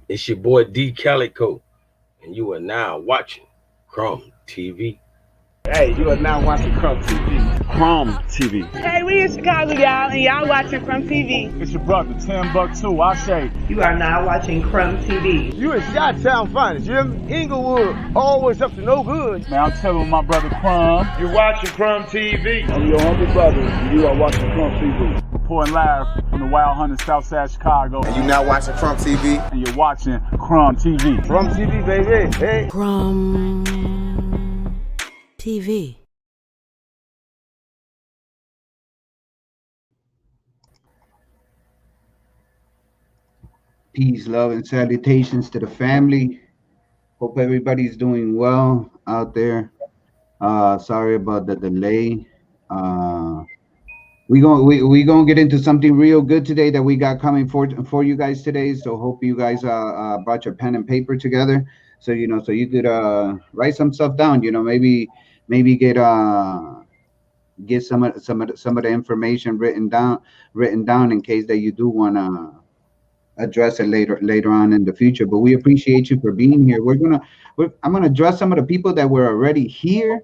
It's your boy D Calico, and you are now watching Crumb TV. Hey, you are now watching Crumb TV. Chrome TV. Hey, we in Chicago, y'all, and y'all watching Crumb TV. It's your brother, Tim Buck 2. I say, You are now watching Crumb TV. You in Chi-Town finest. You're in Inglewood, always up to no good. man, I'm telling my brother Crumb. You're watching Crumb TV. I'm your humble brother, and you are watching Crumb TV. Reporting live from the Wild Hunter Southside Chicago. And you now watching Crumb TV. And you're watching Crumb TV. Crumb TV, baby. Hey. Crumb TV. Peace, love, and salutations to the family. Hope everybody's doing well out there. Sorry about the delay. We gonna get into something real good today that we got coming for you guys today. So hope you guys brought your pen and paper together. So so you could write some stuff down. Maybe get some of the information written down in case that you do wanna address it later on in the future. But we appreciate you for being here. I'm gonna address some of the people that were already here.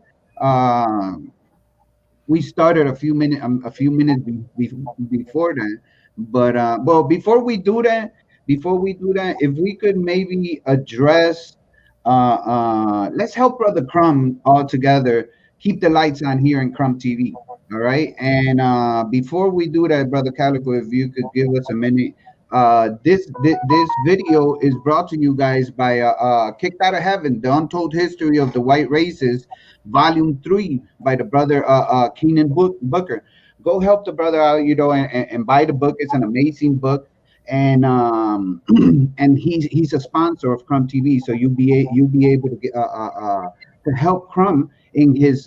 We started a few minutes before that, but well, before we do that, if we could maybe address let's help Brother Crumb all together keep the lights on here in Crumb TV. All right, and before we do that, Brother Calico, if you could give us a minute. This video is brought to you guys by Kicked Out of Heaven, The Untold History of the White Races, Volume 3 by the brother Keenan Booker. Go help the brother out, and buy the book. It's an amazing book, and and he's a sponsor of Crumb TV, so you'll be able to get to help Crumb in his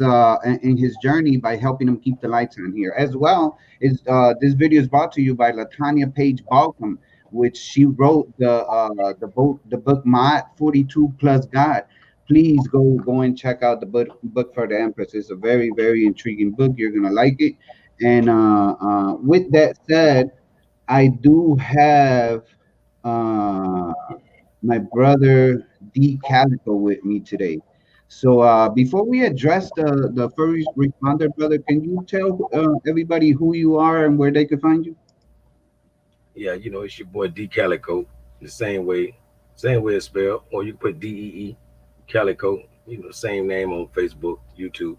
journey by helping him keep the lights on here. As well is this video is brought to you by Latanya Page Balcom, which she wrote the book Mod 42 Plus God. Please go and check out the book for the Empress. It's a very, very intriguing book. You're gonna like it. And with that said, I do have my brother D Calico with me today. So before we address the first responder, brother, can you tell everybody who you are and where they could find you? Yeah, it's your boy D Calico, the same way it's spelled, or you put DEE Calico, same name on Facebook, YouTube.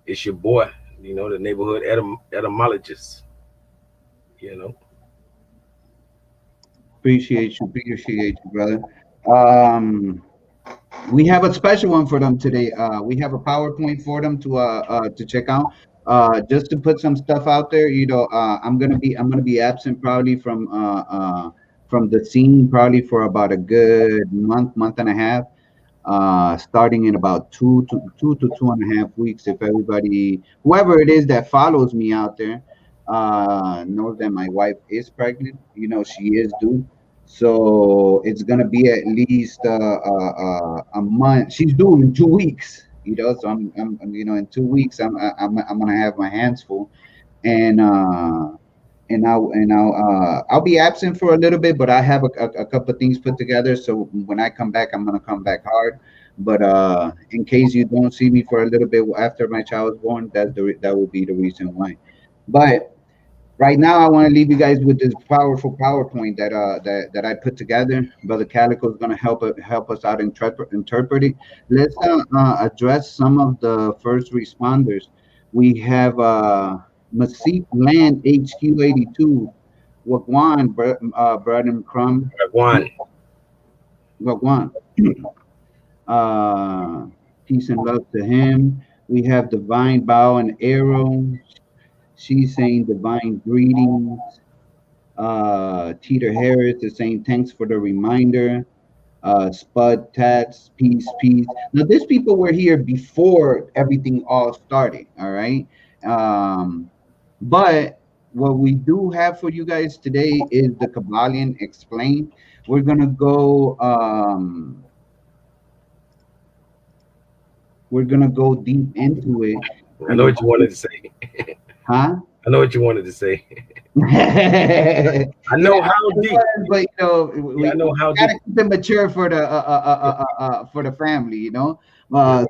It's your boy, the neighborhood etymologist, Appreciate you, brother. We have a special one for them today. We have a PowerPoint for them to check out. Just to put some stuff out there, I'm gonna be absent probably from the scene probably for about a good month and a half. Starting in about two to 2.5 weeks. If whoever it is that follows me out there, knows that my wife is pregnant. She is due. So it's gonna be at least a month. She's due in 2 weeks, So I'm in 2 weeks I'm gonna have my hands full, and I'll be absent for a little bit, but I have a couple of things put together. So when I come back, I'm gonna come back hard. But in case you don't see me for a little bit after my child is born, that will be the reason why. But right now, I want to leave you guys with this powerful PowerPoint that I put together. Brother Calico is going to help us out interpreting. Let's address some of the first responders. We have Masik Land HQ 82, Wagwan, Braden Crumb. Wagwan. Peace and love to him. We have Divine Bow and Arrow. She's saying divine greetings. Teeter Harris is saying thanks for the reminder. Spud Tats, peace. Now, these people were here before everything all started, all right? But what we do have for you guys today is the Kybalion Explained. We're gonna go deep into it. I know what you wanted to say. Huh? I know what you wanted to say. Yeah, I know how it deep. was, but Yeah, I we know how gotta deep. keep it mature for the family, Yeah,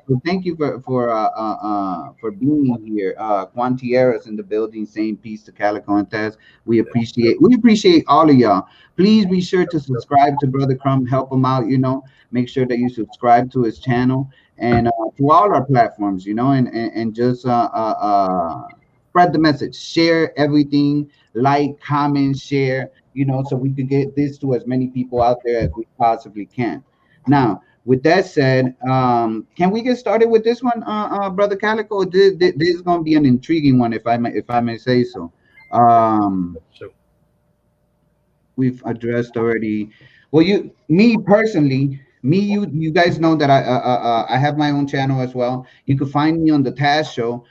So thank you for being here, Quantieras in the building, saying peace to Calico and Taz. We appreciate all of y'all. Please be sure to subscribe to Brother Crumb, help him out. Make sure that you subscribe to his channel and to all our platforms, and just spread the message, share everything, like, comment, share, so we could get this to as many people out there as we possibly can. Now, with that said, can we get started with this one, Brother Calico? This is going to be an intriguing one, if I may say so. Um, sure. we've addressed already. Well, me personally, you guys know that I have my own channel as well. You can find me on the Taz Show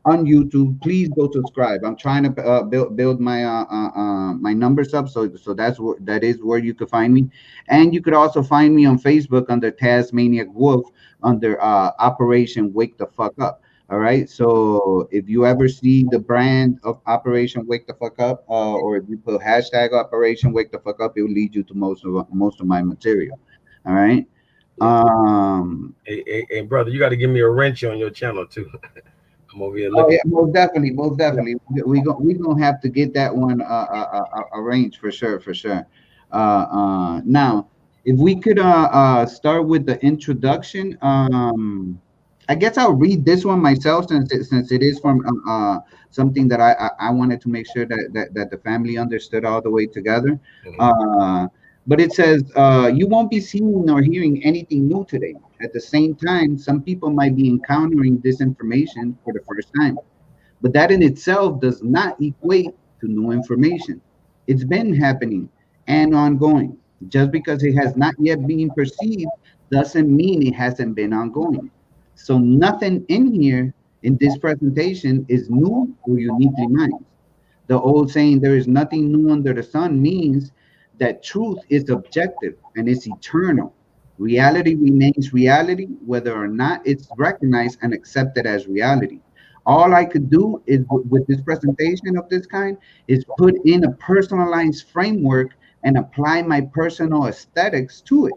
on YouTube. Please go subscribe. I'm trying to build my numbers up, so that is where you could find me, and you could also find me on Facebook under Tasmaniac Wolf under Operation Wake the Fuck Up. All right. So if you ever see the brand of Operation Wake the Fuck Up, or if you put hashtag Operation Wake the Fuck Up, it will lead you to most of my material. All right. Yeah. Um. Hey, brother, you got to give me a wrench on your channel too. I'm over here Oh looking. yeah, most definitely, most Yeah. definitely. We gonna have to get that one arranged for sure, for sure. Now, if we could start with the introduction. I guess I'll read this one myself since it is from something that I wanted to make sure that the family understood all the way together. Mhm. Uh, but it says, you won't be seeing or hearing anything new today. At the same time, some people might be encountering this information for the first time, but that in itself does not equate to new information. It's been happening and ongoing. Just because it has not yet been perceived doesn't mean it hasn't been ongoing. So nothing in here in this presentation is new or uniquely mine. The old saying, there is nothing new under the sun, means that truth is objective and it's eternal. Reality remains reality, whether or not it's recognized and accepted as reality. All I could do is, with this presentation of this kind, is put in a personalized framework and apply my personal aesthetics to it.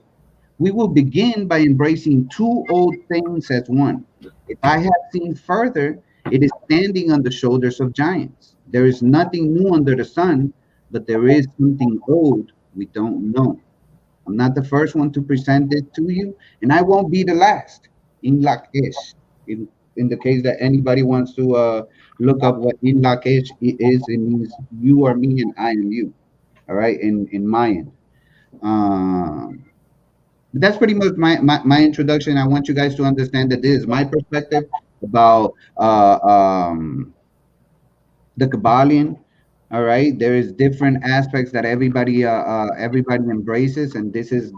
We will begin by embracing two old things as one. If I have seen further, it is standing on the shoulders of giants. There is nothing new under the sun, but there is something old we don't know. I'm not the first one to present it to you, and I won't be the last. In Lakesh, in the case that anybody wants to look up what in Lakesh is, it means you are me and I am you. All right, in Mayan. Um, that's pretty much my introduction. I want you guys to understand that this is my perspective about the Kybalion. All right, there is different aspects that everybody embraces, and this is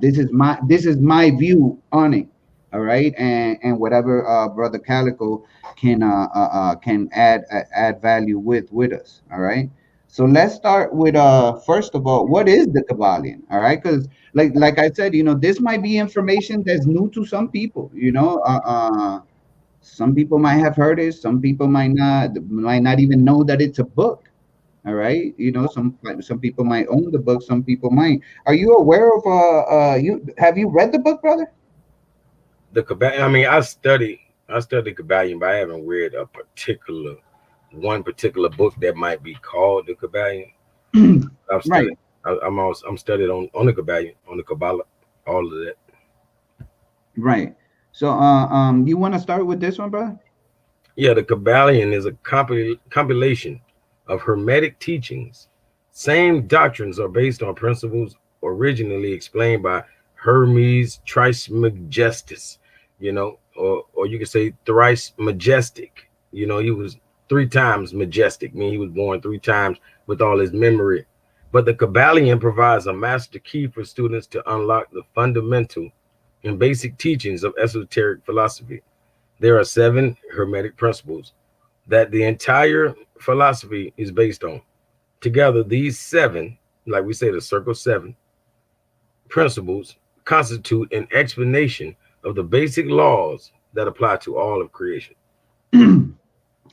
my view on it. All right, and whatever Brother Calico can add value with us. All right. So let's start with first of all, what is the Kybalion? All right, because like I said, this might be information that's new to some people. Some people might have heard it. Some people might not even know that it's a book. All right, some people might own the book. Some people might. Are you aware of you have you read the book, brother? The Kybalion. I mean, I studied Kybalion, but I haven't read one particular book that might be called the Kybalion. I've Right, studied. I'm studied on the Kybalion, on the Kabbalah, all of that. right. So you want to start with this one, brother? Yeah, the Kybalion is a compilation of Hermetic teachings. Same doctrines are based on principles originally explained by Hermes Trismegistus, or you could say thrice majestic. He was three times majestic, meaning he was born three times with all his memory. But the Kybalion provides a master key for students to unlock the fundamental and basic teachings of esoteric philosophy. There are seven Hermetic principles that the entire philosophy is based on. Together, these seven, like we say, the circle seven principles, constitute an explanation of the basic laws that apply to all of creation.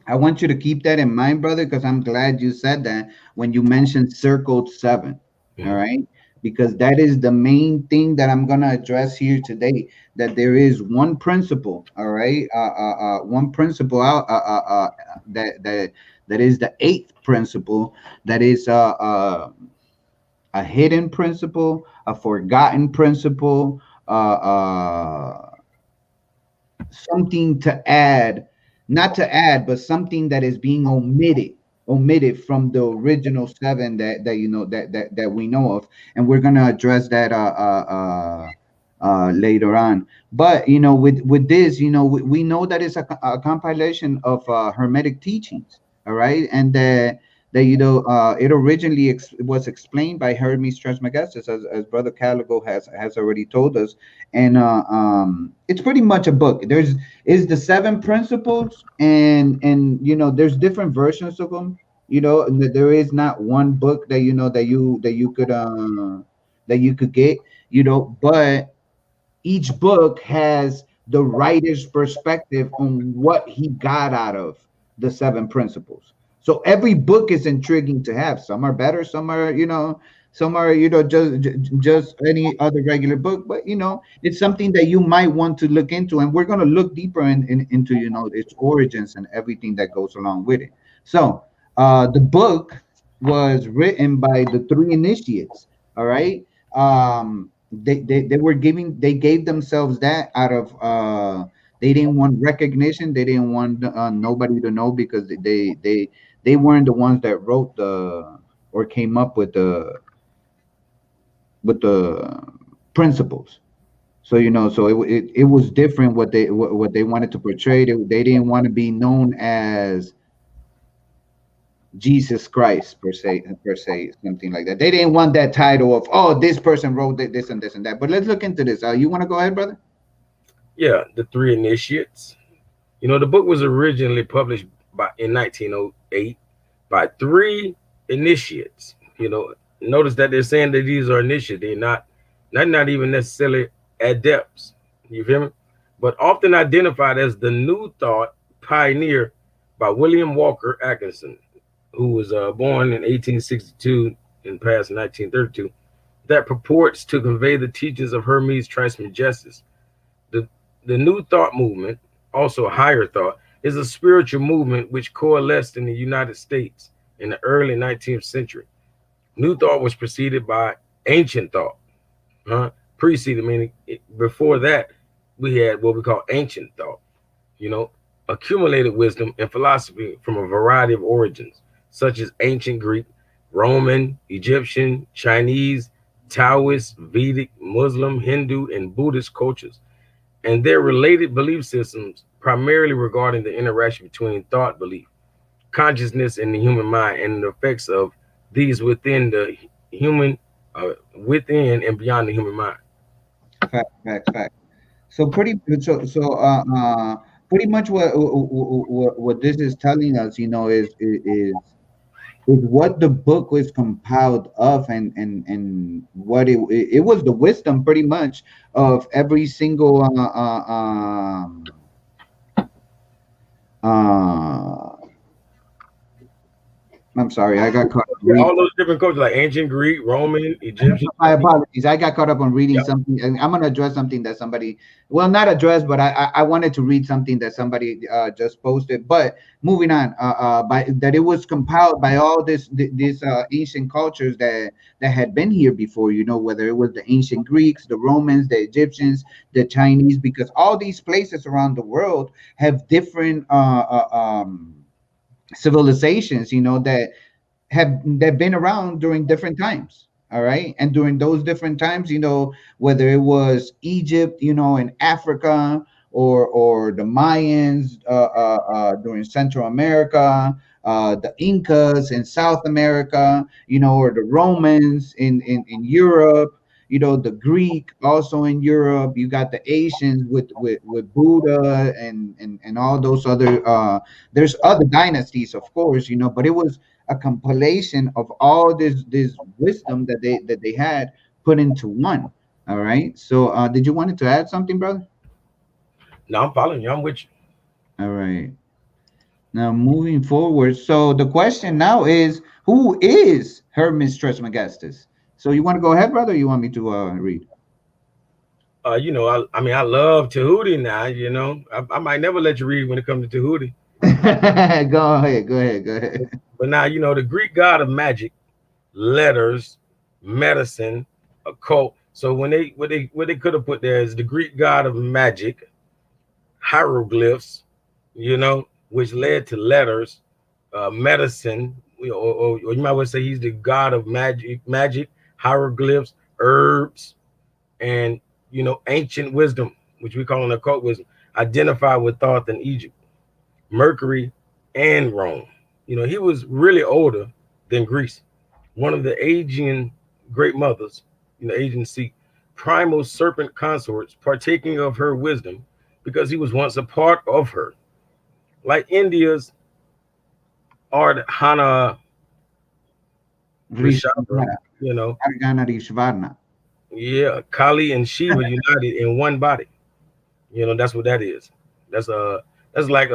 I want you to keep that in mind, brother, because I'm glad you said that when you mentioned circled seven. All Mhm. right. Because that is the main thing that I'm going to address here today. That there is one principle. All right. One principle out that is the eighth principle. That is a hidden principle, a forgotten principle, something to add, not to add, but something that is being omitted from the original seven that you know that we know of, and we're gonna address that later on. But with this, we know that it's a compilation of hermetic teachings, all right, and that it originally was explained by Hermes Trismegistus, as Brother Caligo has already told us, and it's pretty much a book. There's is the seven principles, and there's different versions of them. There is not one book that that you could get. But each book has the writer's perspective on what he got out of the seven principles. So every book is intriguing to have. Some are better, some are just any other regular book. But it's something that you might want to look into, and we're going to look deeper into its origins and everything that goes along with it. So the book was written by the three initiates. All right. They gave themselves that out of they didn't want recognition. They didn't want nobody to know, because they weren't the ones that wrote the or came up with the principles. So it was different what they wanted to portray. They didn't want to be known as Jesus Christ per se, something like that. They didn't want that title of, oh, this person wrote this and this and that. But let's look into this. You want to go ahead, brother? Yeah, the three initiates. The book was originally published in 1908 by three initiates. Notice that they're saying that these are initiates. They're not even necessarily adepts. You feel me? But often identified as the New Thought pioneer by William Walker Atkinson, who was born in 1862 and passed in 1932, that purports to convey the teachings of Hermes Trismegistus. The, the New Thought movement, also higher thought, is a spiritual movement which coalesced in the United States in the early 19th century. New Thought was preceded by ancient thought. Preceded, meaning before that, we had what we call ancient thought, you know, accumulated wisdom and philosophy from a variety of origins, such as ancient Greek, Roman, Egyptian, Chinese, Taoist, Vedic, Muslim, Hindu, and Buddhist cultures, and their related belief systems, primarily regarding the interaction between thought, belief, consciousness, and the human mind, and the effects of these within the human, within and beyond the human mind. Fact. So pretty much what this is telling us, is what the book was compiled of, and what it was the wisdom pretty much of every single uh I'm sorry, I got caught up Yeah, reading. all those different cultures like ancient Greek, Roman, Egyptian, My Chinese. apologies. I got caught up on reading Yeah, something, and I'm gonna address something that somebody, well, not address, but I wanted to read something that somebody just posted. But moving on, by that it was compiled by all these ancient cultures that had been here before. Whether it was the ancient Greeks, the Romans, the Egyptians, the Chinese, because all these places around the world have different civilizations. That been around during different times. All right. And during those different times, whether it was Egypt, in Africa, or the Mayans during Central America, the Incas in South America, or the Romans in Europe, the Greek also in Europe. You got the Asians with Buddha and all those other there's other dynasties, of course, but it was a compilation of all this wisdom that they had put into one. All right. So did you wanted to add something, brother? no, I'm following you. I'm with you. All right. Now, moving forward, so the question now is, who is Hermes Trismegistus? So you want to go ahead, brother? Or you want me to read? I mean, I love Tahuti now. I might never let you read when it comes to Tahuti. Go ahead, go ahead, go ahead. But now, the Greek god of magic, letters, medicine, occult. So what they could have put there is the Greek god of magic, hieroglyphs, which led to letters, medicine, or you might well say he's the god of magic, hieroglyphs, herbs, and ancient wisdom, which we call an occult wisdom, identified with Thoth in Egypt, Mercury, and Rome. He was really older than Greece. One of the Aegean great mothers, Aegean Sea, primal serpent consorts, partaking of her wisdom, because he was once a part of her. Like India's Ardhana Rishabra, Rishvara, you know, Argana Rishvarna. yeah, Kali and Shiva united in one body. That's what that is. That's like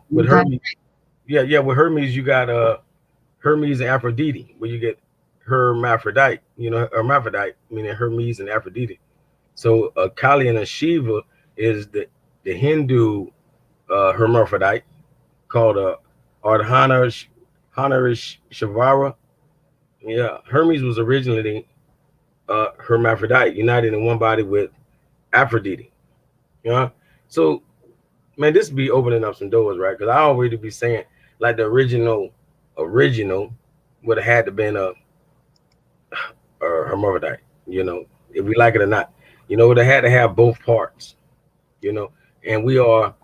with Hermes. Yeah, with Hermes you got Hermes and Aphrodite, where you get hermaphrodite, hermaphrodite, meaning Hermes and Aphrodite. So Kali and a Shiva is the Hindu hermaphrodite called Ardhana Shavara. Yeah, Hermes was originally hermaphrodite, united in one body with Aphrodite. Yeah. So, man, this be opening up some doors, right? Because I already be saying like the original would have had to been a hermaphrodite. If we like it or not, they had to have both parts. And we are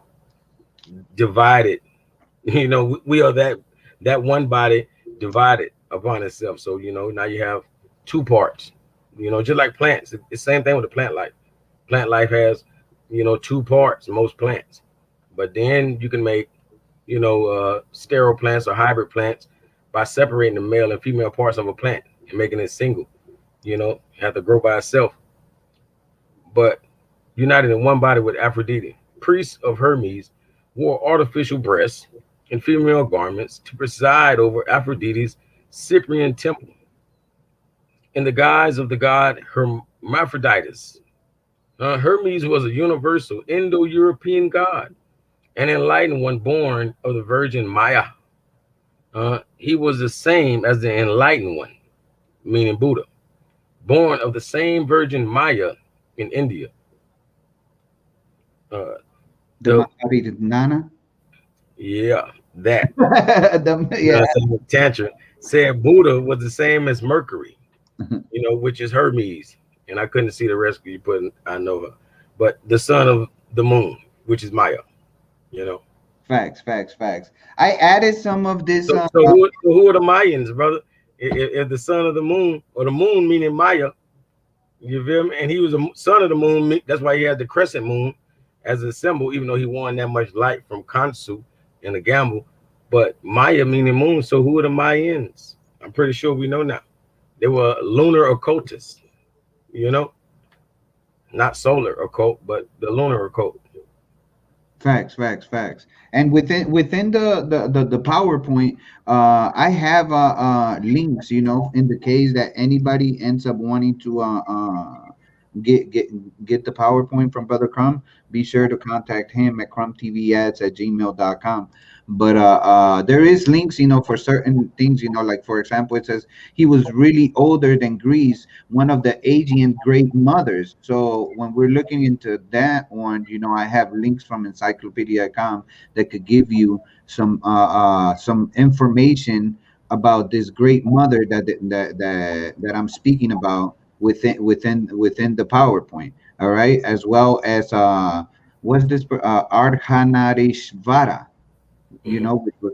divided. We are that one body divided upon itself. So now you have two parts. Just like plants, it's the same thing with the plant life. Plant life has two parts, most plants. But then you can make sterile plants or hybrid plants by separating the male and female parts of a plant and making it single. Have to grow by itself. But united in one body with Aphrodite, priests of Hermes wore artificial breasts and female garments to preside over Aphrodite's Cyprian temple. In the guise of the god Hermaphroditus, Hermes was a universal Indo-European god, an enlightened one born of the Virgin Maya. He was the same as the enlightened one, meaning Buddha, born of the same Virgin Maya in India. The Maharidnana. Yeah, that. Yeah. Tantra said Buddha was the same as Mercury, which is Hermes. And I couldn't see the rest of you putting I know her. But the son of the moon, which is Maya, you know. Facts, facts, facts. I added some of this. So who are the Mayans, brother? If the son of the moon, or the moon meaning Maya, you feel me? And he was a son of the moon. That's why he had the crescent moon as a symbol, even though he won that much light from Kansu in the gamble. But Maya meaning moon. So who are the Mayans? I'm pretty sure we know now. They were lunar occultists, not solar occult, but the lunar occult. Facts, facts, facts. And within the PowerPoint, I have links, in the case that anybody ends up wanting to get the PowerPoint from Brother Crumb, be sure to contact him at crumbtvads@gmail.com. But there is links, for certain things, like for example, it says he was really older than Greece, one of the Aegean great mothers. So when we're looking into that one, I have links from encyclopedia.com that could give you some information about this great mother that I'm speaking about within the PowerPoint. All right, as well as what's this Ardhanarishvara, which was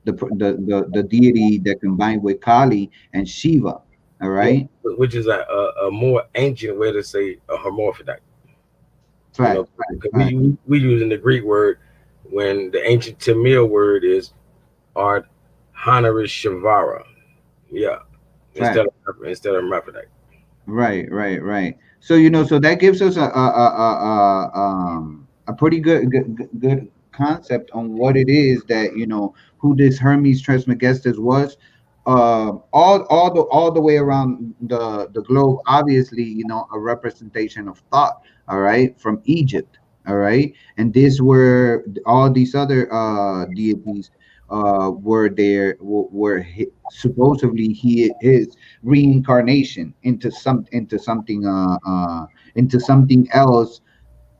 the deity that combined with Kali and Shiva. All right, which is a more ancient way to say a hermaphrodite. Right. We using the Greek word when the ancient Tamil word is Ardhanarishvara. Yeah, instead of hermaphrodite. Right. So so that gives us a pretty good concept on what it is that who this Hermes Trismegistus was. All the way around the globe, obviously, a representation of thought. All right, from Egypt. All right, and these were all these other deities were there were supposedly his reincarnation into something else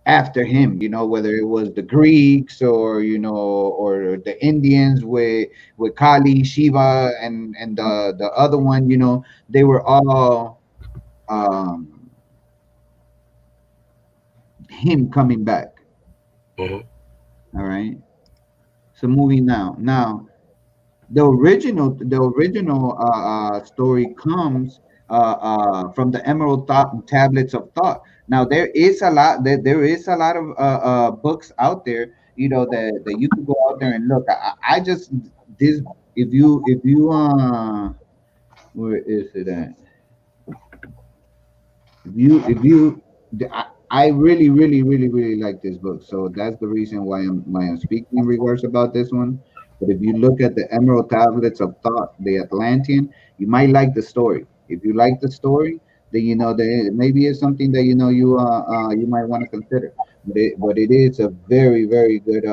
after him, whether it was the Greeks or or the Indians with Kali, Shiva, and the other one, they were all um him coming back. Hmm. All right. So moving now. The original story comes from the tablets of thought. Now there is a lot of books out there, that you could go out there and look. I just this if you where is it at? If you I really really like this book, so that's the reason why I'm speaking in regards about this one. But if you look at the Emerald Tablets of Thought, the Atlantean, you might like the story. If you like the story, then that maybe it's something that you might want to consider. But it is a very good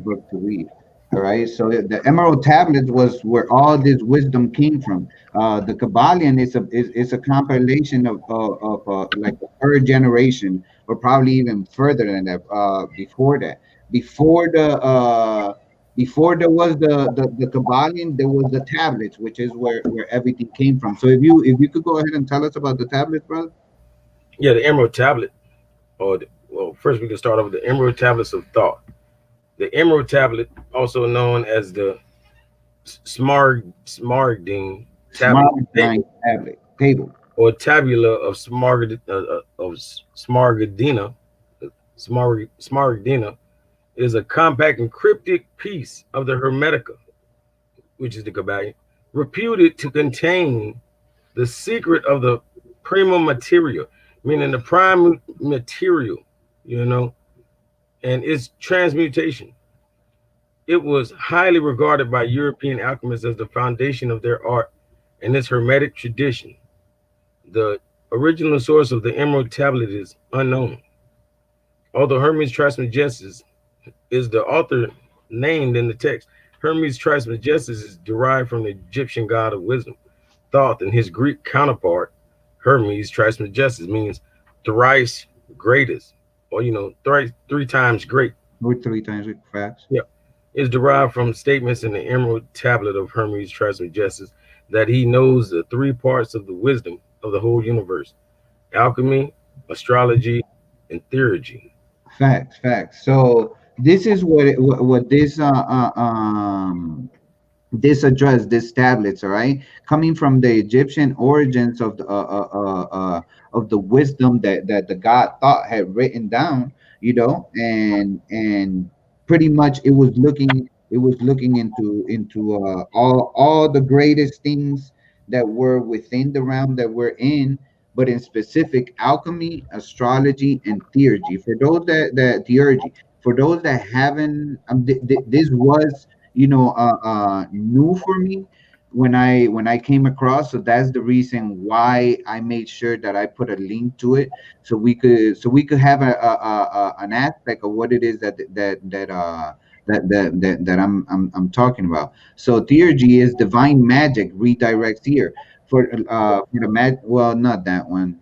book to read. All right, so the Emerald Tablets was where all this wisdom came from. The Kybalion is a compilation of like the third generation, or probably even further than that. Before that, before the before there was the Kybalion, there was the tablets, which is where everything came from. So if you could go ahead and tell us about the tablets, brother. Yeah, the Emerald Tablet, well, first we can start off with the Emerald Tablets of Thought. The Emerald Tablet, also known as the Smaragdine Tablet Smart Mind Tablet table. or Tabula of Smaragdina, Smaragdina, is a compact and cryptic piece of the Hermetica, which is the Kybalion, reputed to contain the secret of the prima materia, meaning the prime material, you know, and its transmutation. It was highly regarded by European alchemists as the foundation of their art and its Hermetic tradition. The original source of the Emerald Tablet is unknown, although Hermes Trismegistus is the author named in the text. Hermes Trismegistus is derived from the Egyptian god of wisdom, thought, and his Greek counterpart, Hermes Trismegistus, means thrice greatest, or thrice three times great. With three times with facts. Yeah, is derived from statements in the Emerald Tablet of Hermes Trismegistus that he knows the three parts of the wisdom of the whole universe: alchemy, astrology, and theurgy. Facts. So this is what this address, this tablets, all right, coming from the Egyptian origins of the wisdom that the god thought had written down, and pretty much it was looking into all the greatest things that were within the realm that we're in, but in specific alchemy, astrology, and theurgy. For those that theurgy, for those that haven't, this was new for me when I came across. So that's the reason why I made sure that I put a link to it, so we could have an aspect of what it is that I'm talking about. So theurgy is divine magic redirects here for the well, not that one.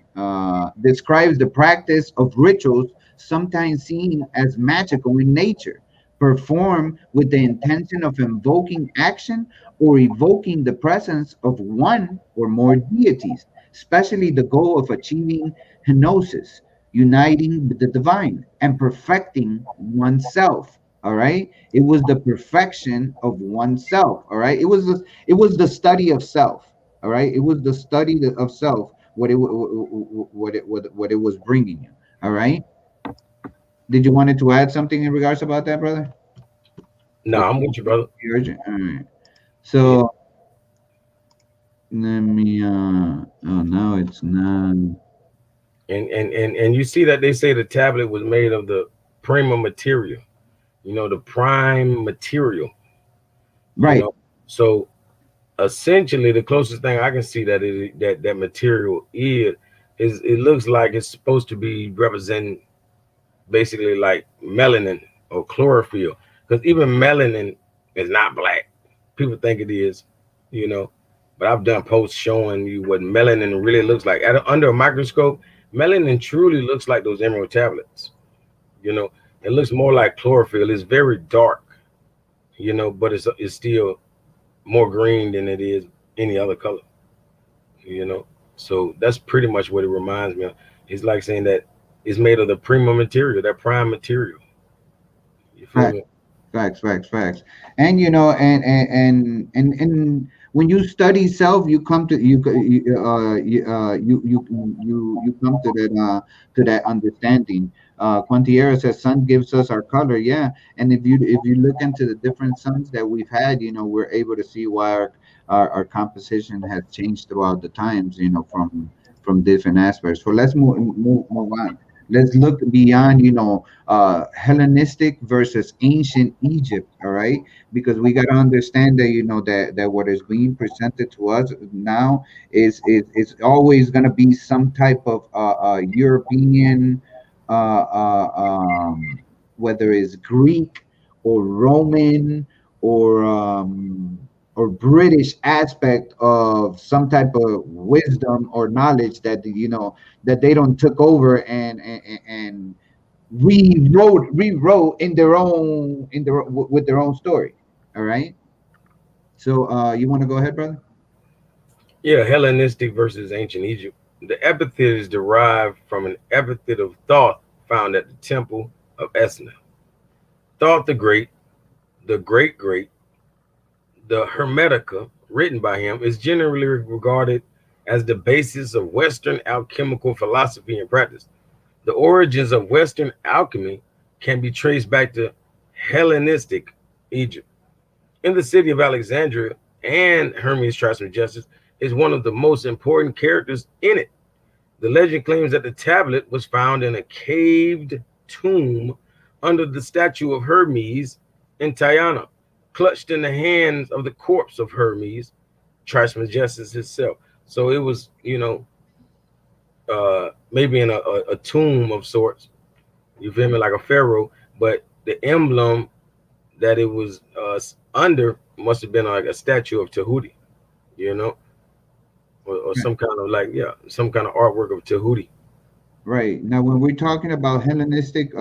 Describes the practice of rituals sometimes seen as magical in nature, performed with the intention of invoking action or evoking the presence of one or more deities, especially the goal of achieving henosis, uniting with the divine and perfecting oneself. All right, it was the perfection of oneself. All right, it was the study of self. All right, it was the study of self. What it was bringing you. All right. Did you wanted to add something in regards about that, brother? No, I'm with you, brother. Urgent. All right. Yeah. So let me. Oh, no, it's not. And you see that they say the tablet was made of the prima material, the prime material, you Right. know. So essentially, the closest thing I can see that material is it looks like it's supposed to be representing basically like melanin or chlorophyll, because even melanin is not black. People think it is, you know. But I've done posts showing you what melanin really looks like under a microscope. Melanin truly looks like those emerald tablets. You know, it looks more like chlorophyll. It's very dark, but it's still more green than it is any other color. You know, so that's pretty much what it reminds me of. It's like saying that it's made of the prima material, that prime material. You feel me? Facts. And and when you study self, you come to you come to that understanding. Quantiera says sun gives us our color, yeah. And if you look into the different suns that we've had, we're able to see why our composition has changed throughout the times, from different aspects. So let's move on. Let's look beyond, Hellenistic versus ancient Egypt. All right, because we got to understand that, that what is being presented to us now is always going to be some type of European, whether it's Greek or Roman or British aspect of some type of wisdom or knowledge that they don't took over and rewrote in their own with their own story. All right. So you want to go ahead, brother? Yeah, Hellenistic versus ancient Egypt. The epithet is derived from an epithet of Thoth found at the temple of Esna. Thoth the great great, the Hermetica written by him is generally regarded as the basis of Western alchemical philosophy and practice. The origins of Western alchemy can be traced back to Hellenistic Egypt. In the city of Alexandria, and Hermes Trismegistus is one of the most important characters in it. The legend claims that the tablet was found in a caved tomb under the statue of Hermes in Tyana, clutched in the hands of the corpse of Hermes Trismegistus himself. So it was, maybe in a tomb of sorts. You feel me, like a pharaoh, but the emblem that it was under must have been like a statue of Tahuti, you know, or some kind of some kind of artwork of Tahuti. Right. Now, when we're talking about Hellenistic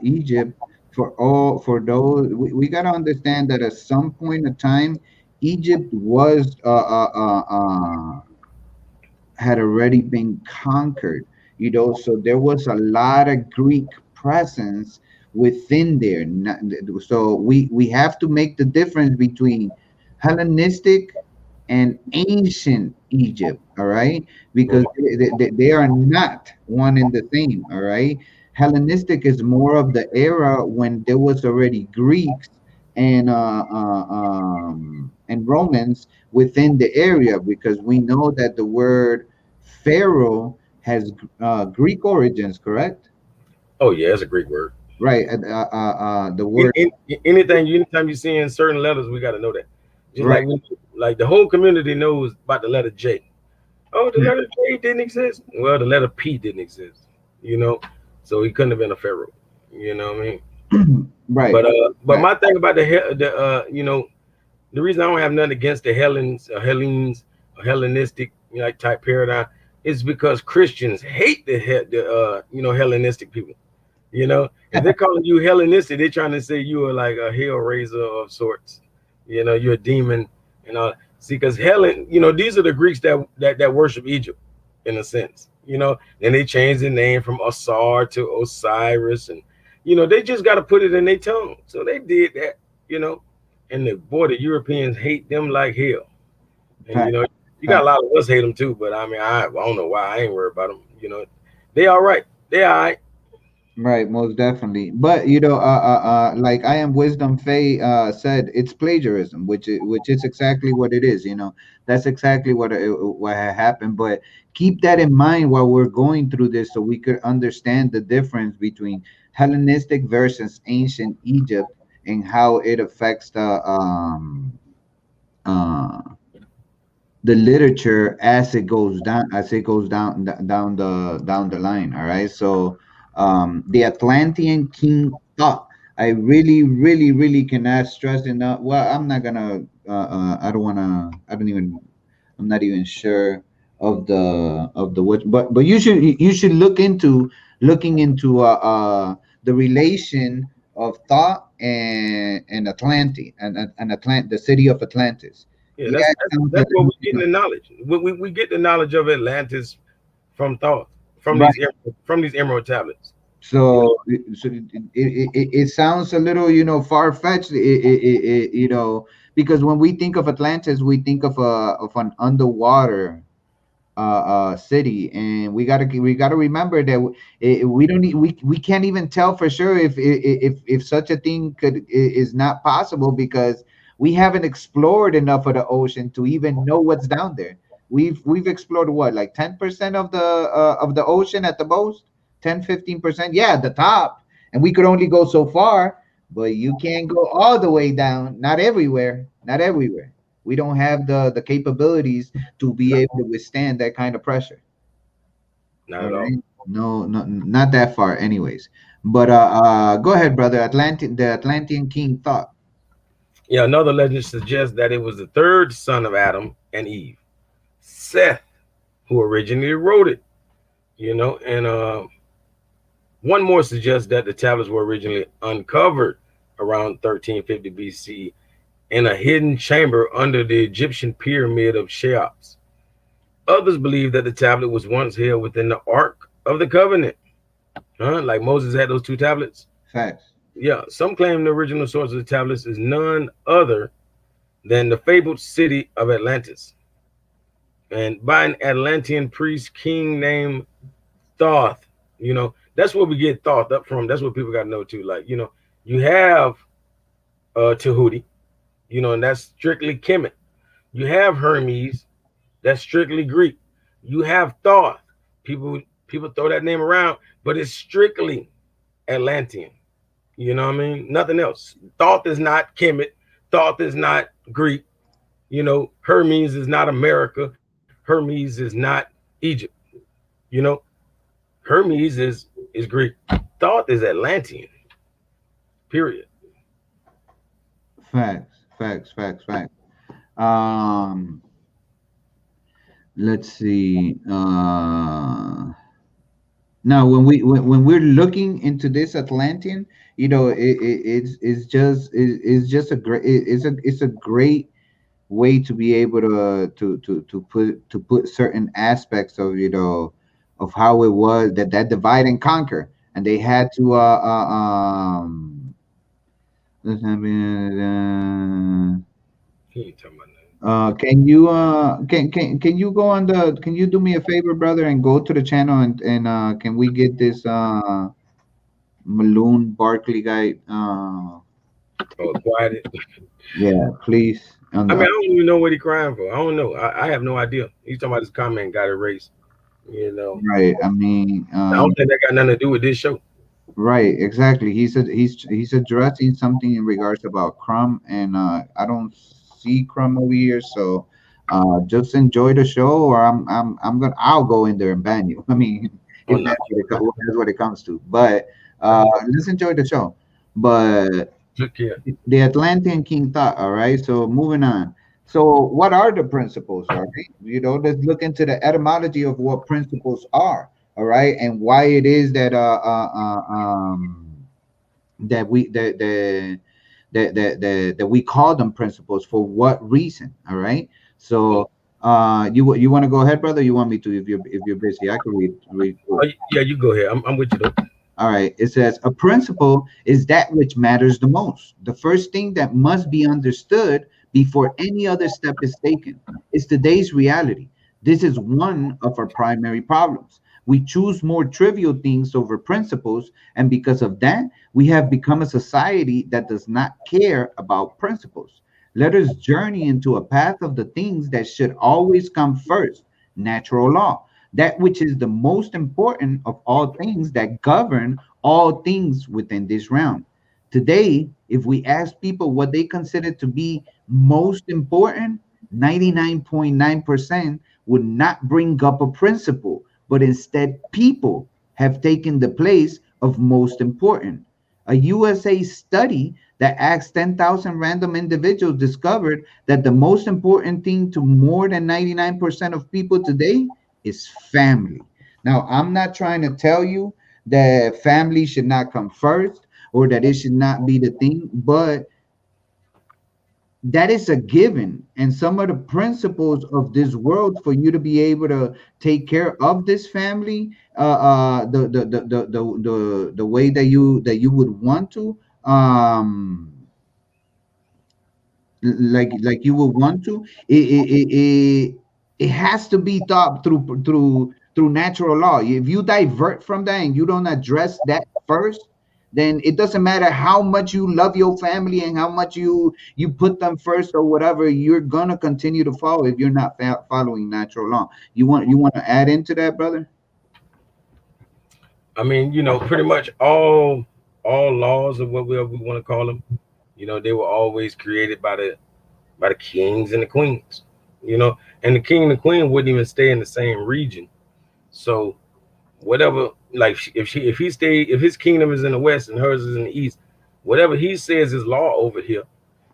Egypt, for those, we got to understand that at some point in time, Egypt was had already been conquered, so there was a lot of Greek presence within there. So we have to make the difference between Hellenistic and ancient Egypt, all right? Because Mhm. they are not one and the same, all right? Hellenistic is more of the era when there was already Greeks and Romans within the area, because we know that the word Pharaoh has Greek origins, correct? Oh yeah, it's a Greek word. Right. The word, Anytime you see in certain letters, we got to know that. Just right. like the whole community knows about the letter J. Oh, the letter J didn't exist. Well, the letter P didn't exist. You know, so he couldn't have been a pharaoh. You know what I mean? Right. But Right. my thing about the reason I don't have nothing against the Hellenes, or Hellenistic like type paradigm is because Christians hate the Hellenistic people. If they're calling you Hellenistic, they're trying to say you are like a hell raiser of sorts. You're a demon and all. See, because Helen, these are the Greeks that worship Egypt, in a sense. Then they changed the name from Osar to Osiris, and they just got to put it in their tongue. So they did that. You know, and the Europeans hate them like hell. And Fact, you got a fact. lot of us hate them too. But I mean, I don't know why I ain't worried about them. They all right. They all right. Right, most definitely. But like I am wisdom Faye said, it's plagiarism, which is exactly what it is. That's exactly what had happened. But keep that in mind while we're going through this, so we could understand the difference between Hellenistic versus ancient Egypt and how it affects uh the literature as it goes down, down the line. All right, so the Atlantean king thought, I really really really cannot stress enough. Well, I'm not gonna I don't want to, I'm not even sure of the what, but you should looking into the relation of thought and Atlantis, the city of Atlantis. Yeah, Yeah, that's it that's sounds a that's where little, we getting the knowledge. We get the knowledge of Atlantis from thought, right. from these emerald tablets. You know, So it sounds a little, far fetched. Because when we think of Atlantis, we think of an underwater city, and we gotta remember that we don't we can't even tell for sure if such a thing is not possible, because we haven't explored enough of the ocean to even know what's down there. We've explored what, like 10% of the ocean at the most, 10-15%, yeah, at the top, and we could only go so far. But you can't go all the way down, not everywhere, not everywhere. We don't have the capabilities to be not, able to withstand that kind of pressure. not All at all. right. No, no, not that far, anyways. But go ahead, brother. The Atlantean king thought. Yeah, another legend suggests that it was the third son of Adam and Eve, Seth, who originally wrote it. And one more suggests that the tablets were originally uncovered around 1350 BC in a hidden chamber under the Egyptian pyramid of Cheops. Others believe that the tablet was once held within the Ark of the Covenant, like Moses had those two tablets. Facts. Yeah, some claim the original source of the tablets is none other than the fabled city of Atlantis, and by an Atlantean priest king named Thoth. That's where we get Thoth up from. That's what people got to know too. Like, you have Tahuti, and that's strictly Kemet. You have Hermes, that's strictly Greek. You have Thoth. People throw that name around, but it's strictly Atlantean. You know what I mean? Nothing else. Thoth is not Kemet. Thoth is not Greek. Hermes is not America. Hermes is not Egypt. You know, Hermes is Greek. Thoth is Atlantean. Period. Facts. Facts. Facts. Facts. Um, let's see. Now, when we're looking into this Atlantean, it's just a great, it's a great way to be able to put certain aspects of how it was, that divide and conquer, and they had to let's have He ain't talking about nothing. can you go on the can you do me a favor, brother, and go to the channel, and can we get this Maloon Barkley guy, Oh, quiet. yeah, please, on I mean, I the don't even know what he crying for. I don't know. I have no idea. He's talking about his comment got erased. You know, right, I mean, I don't think that got nothing to do with this show. right, exactly. He's addressing something in regards about Crumb, and I don't see Crumb over here, so just enjoy the show, or I'll go in there and ban you. I mean, Oh if no, that's what it comes to. But let's enjoy the show. But took care. the Atlantean king thought. All right. So moving on. So what are the principles? All right. Let's look into the etymology of what principles are. All right, and why it is that we that we call them principles, for what reason. All right. So you want to go ahead, brother? You want me to? If you're busy, I can read. Oh, yeah, you go ahead. I'm with you though. All right. It says a principle is that which matters the most. The first thing that must be understood before any other step is taken is today's reality. This is one of our primary problems. We choose more trivial things over principles, and because of that, we have become a society that does not care about principles. Let us journey into a path of the things that should always come first: natural law, that which is the most important of all things that govern all things within this realm. Today, if we ask people what they consider to be most important, 99.9% would not bring up a principle, but instead, people have taken the place of most important. A USA study that asked 10,000 random individuals discovered that the most important thing to more than 99% of people today is family. Now, I'm not trying to tell you that family should not come first or that it should not be the thing, but that is a given. And some of the principles of this world for you to be able to take care of this family, the way that you would want to, like you will want to, it has to be thought through natural law. If you divert from that and you don't address that first, then it doesn't matter how much you love your family and how much you put them first or whatever, you're gonna continue to follow if you're not following natural law. You want to add into that, brother? I mean, pretty much all laws, or whatever we want to call them, they were always created by the kings and the queens. And the king and the queen wouldn't even stay in the same region. So whatever, like, if his kingdom is in the west and hers is in the east, whatever he says is law over here,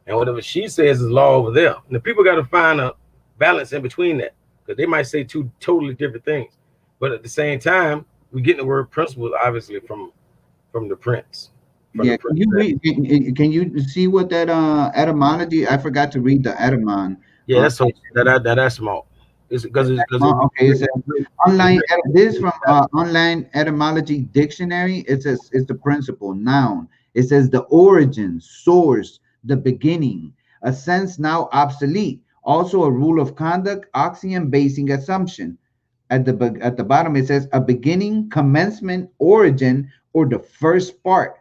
and whatever she says is law over there. And the people got to find a balance in between that, because they might say two totally different things, but at the same time, we get the word principles obviously from the prince, from the Yeah, can prince. you read? Can you see what that etymology? I forgot to read the etymon. Yeah, Uh, that's so that's small. It's because okay, it says online. This is from online etymology dictionary. It says it's the principle noun. It says the origin, source, the beginning, a sense now obsolete. Also a rule of conduct, axiom, basing, assumption. At the bottom it says a beginning, commencement, origin, or the first part,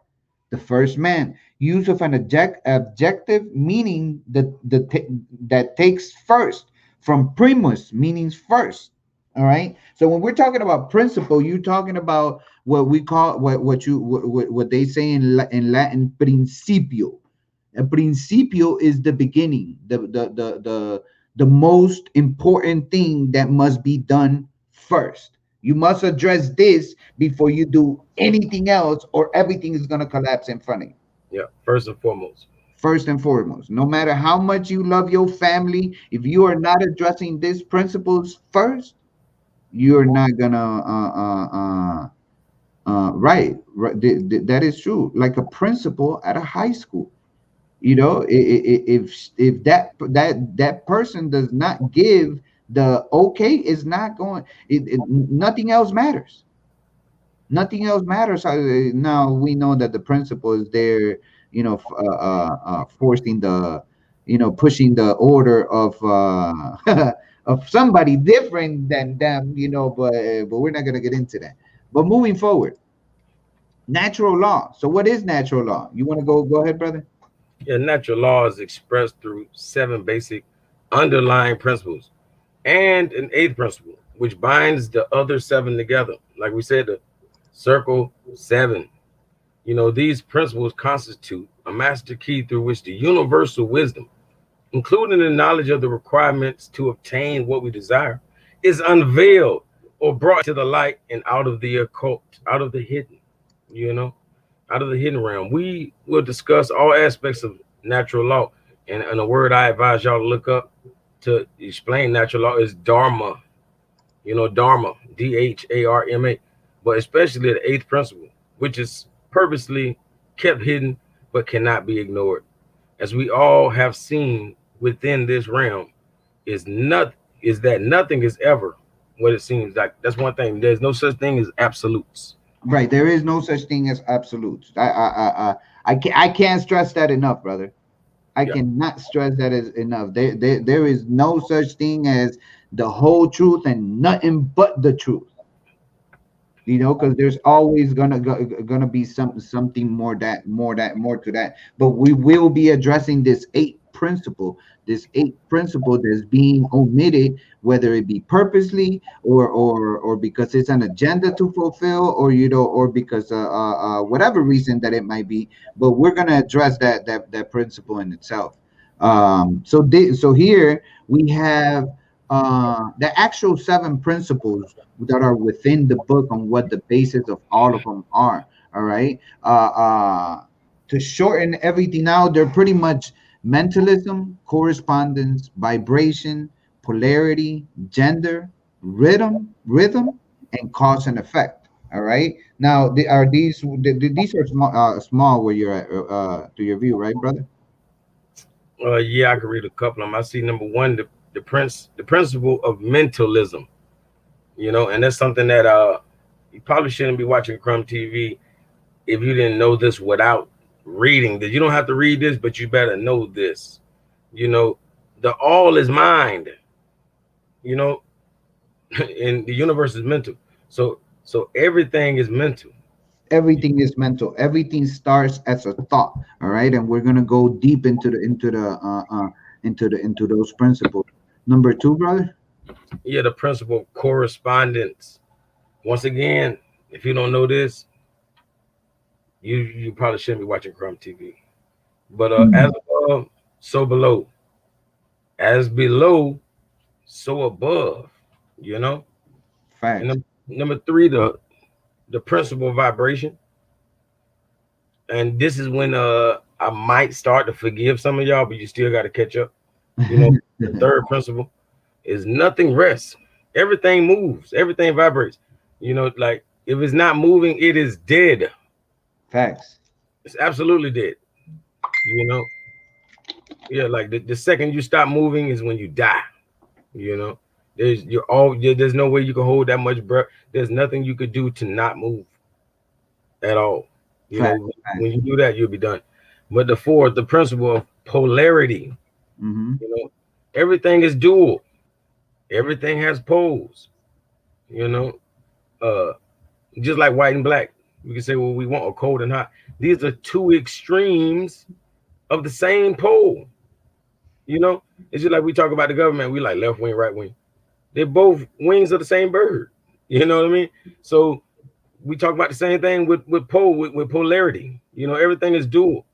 the first man. Use of an objective meaning that takes first, from primus meaning first. All right. So when we're talking about principle, you're talking about what we call what they say in Latin, principio. A principio is the beginning, the most important thing that must be done first. You must address this before you do anything else, or everything is going to collapse in front of you. yeah, first and foremost. First and foremost, no matter how much you love your family, if you are not addressing these principles first, you're not gonna right. That is true. Like a principal at a high school, if that person does not give the okay, is not going, nothing else matters. Nothing else matters. Now we know that the principal is there, forcing the, pushing the order of of somebody different than them, but we're not going to get into that. But moving forward, natural law. So what is natural law? You want to go ahead, brother? Yeah, natural law is expressed through seven basic underlying principles and an eighth principle, which binds the other seven together. Like we said, the circle seven. These principles constitute a master key through which the universal wisdom, including the knowledge of the requirements to obtain what we desire, is unveiled or brought to the light and out of the occult, out of the hidden, you know, out of the hidden realm. We will discuss all aspects of natural law. And a word I advise y'all to look up to explain natural law is dharma. Dharma, Dharma, but especially the eighth principle, which is purposely kept hidden but cannot be ignored. As we all have seen within this realm, is that nothing is ever what it seems like. That's one thing. There's no such thing as absolutes. Right. There is no such thing as absolutes. I can't stress that enough, brother. I Yeah. cannot stress that is enough. There is no such thing as the whole truth and nothing but the truth. you know, because there's always gonna be something more to that. But we will be addressing this eighth principle that's being omitted, whether it be purposely or because it's an agenda to fulfill, or you know, or because whatever reason that it might be. But we're gonna address that principle in itself. So here we have the actual seven principles that are within the book on what the basis of all of them are. All right. To shorten everything out, they're pretty much mentalism, correspondence, vibration, polarity, gender, rhythm, and cause and effect. All right. Now, are these are small where you're at to your view, right, brother? Yeah, I can read a couple of them. I see number one, the principle of mentalism. And that's something that you probably shouldn't be watching Crumb TV if you didn't know this without reading this. You don't have to read this, but you better know this. You know, the all is mind. You know, and the universe is mental. So everything is mental. Everything is mental. Everything starts as a thought. All right, and we're gonna go deep into those principles. Number two, brother. Yeah, the principle of correspondence. Once again, if you don't know this, you probably shouldn't be watching Crumb TV. But as above, so below. As below, so above. You know. And Facts. number three, the principle of vibration. And this is when I might start to forgive some of y'all, but you still got to catch up. The third principle is nothing rests. Everything moves. Everything vibrates. Like if it's not moving, it is dead. Facts. It's absolutely dead. You know, yeah. Like the second you stop moving is when you die. You know, there's no way you can hold that much breath. There's nothing you could do to not move at all. Facts. When you do that, you'll be done. But the fourth, the principle of polarity. Mm-hmm. Everything is dual. Everything has poles. You know, uh, just like white and black. We can say, well, we want a cold and hot. These are two extremes of the same pole. It's just like we talk about the government. We like left wing, right wing. They're both wings of the same bird. You know what I mean? So we talk about the same thing with polarity. Everything is dual.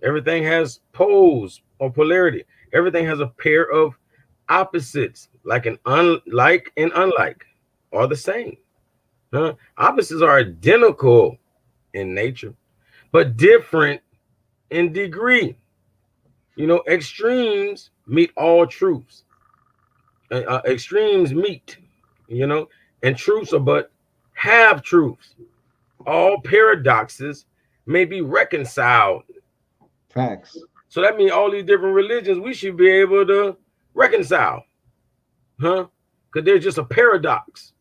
Everything has poles or polarity. Everything has a pair of opposites, like an unlike and unlike, are the same. Opposites are identical in nature, but different in degree. Extremes meet all truths. Extremes meet, and truths are but half truths. All paradoxes may be reconciled. Facts. So that means all these different religions we should be able to reconcile, huh? Because there's just a paradox,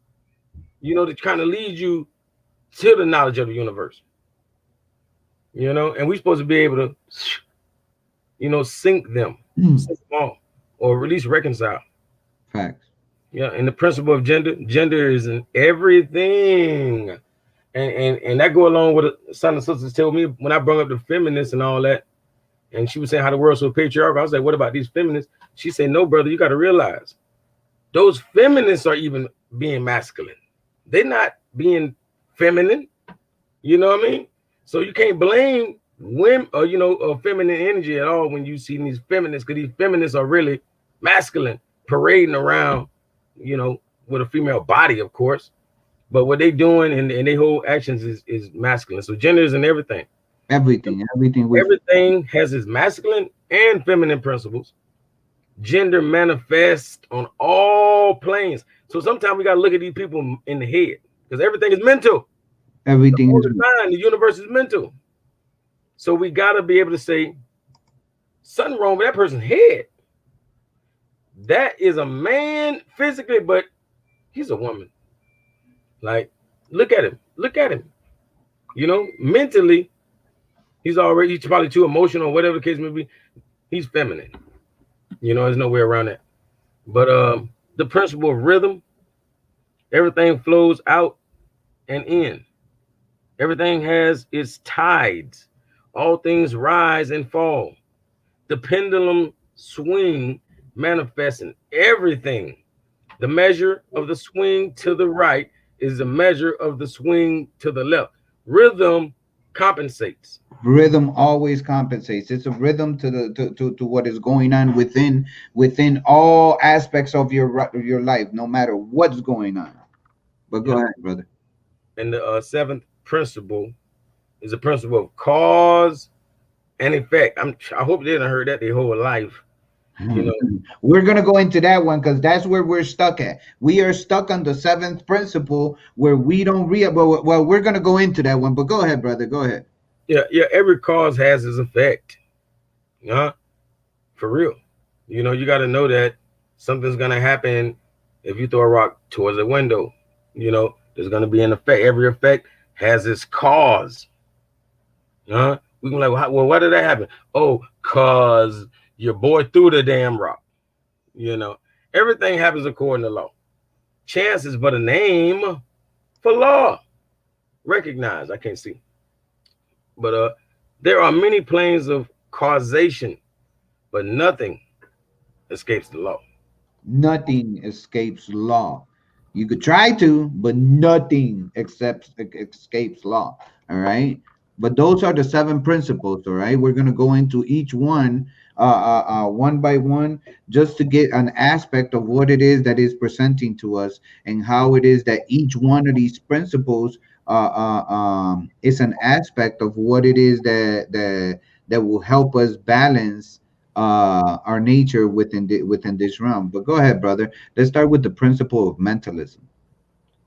that kind of leads you to the knowledge of the universe. And we're supposed to be able to, sync them all, or at least reconcile. Facts. Yeah, and the principle of gender is in everything. And that go along with what son and sisters tell me when I brought up the feminists and all that. And she was saying how the world's so patriarchal. I was like, what about these feminists? She said, no, brother, you got to realize those feminists are even being masculine. They're not being feminine. You know what I mean? So you can't blame women or feminine energy at all when you see these feminists, because these feminists are really masculine, parading around, with a female body, of course. But what they doing and their whole actions is masculine. So gender is in everything. Everything Has its masculine and feminine principles. Gender manifests on all planes. So sometimes we got to look at these people in the head, because everything is mental. Everything is the universe is mental. So we got to be able to say something wrong with that person's head. That is a man physically, but he's a woman. Like, look at him. Mentally, he's probably too emotional, whatever the case may be. He's feminine. There's no way around that. But the principle of rhythm, everything flows out and end. Everything has its tides. All things rise and fall. The pendulum swing manifests in everything. The measure of the swing to the right is the measure of the swing to the left. Rhythm compensates. Rhythm always compensates. It's a rhythm to to what is going on within all aspects of your life, no matter what's going on. But go Yeah. ahead, brother. And the seventh principle is the principle of cause and effect. I hope they didn't heard that their whole life. You know, We're gonna go into that one because that's where we're stuck at. We are stuck on the seventh principle where we don't well, we're gonna go into that one. But go ahead, brother. Go ahead. yeah. Every cause has its effect. Huh? For real. You got to know that something's gonna happen if you throw a rock towards a window. There's gonna be an effect. Every effect has its cause. Huh? We can be like, well, why did that happen? Oh, cause your boy threw the damn rock. You know, Everything happens according to law. Chance is but a name for law. Recognize. I can't see, but there are many planes of causation, but nothing escapes the law. Nothing escapes law. You could try to, but nothing escapes law. All right. But those are the seven principles. All right. We're gonna go into each one, one by one, just to get an aspect of what it is that is presenting to us and how it is that each one of these principles is an aspect of what it is that will help us balance our nature within this realm. But go ahead, brother. Let's start with the principle of mentalism.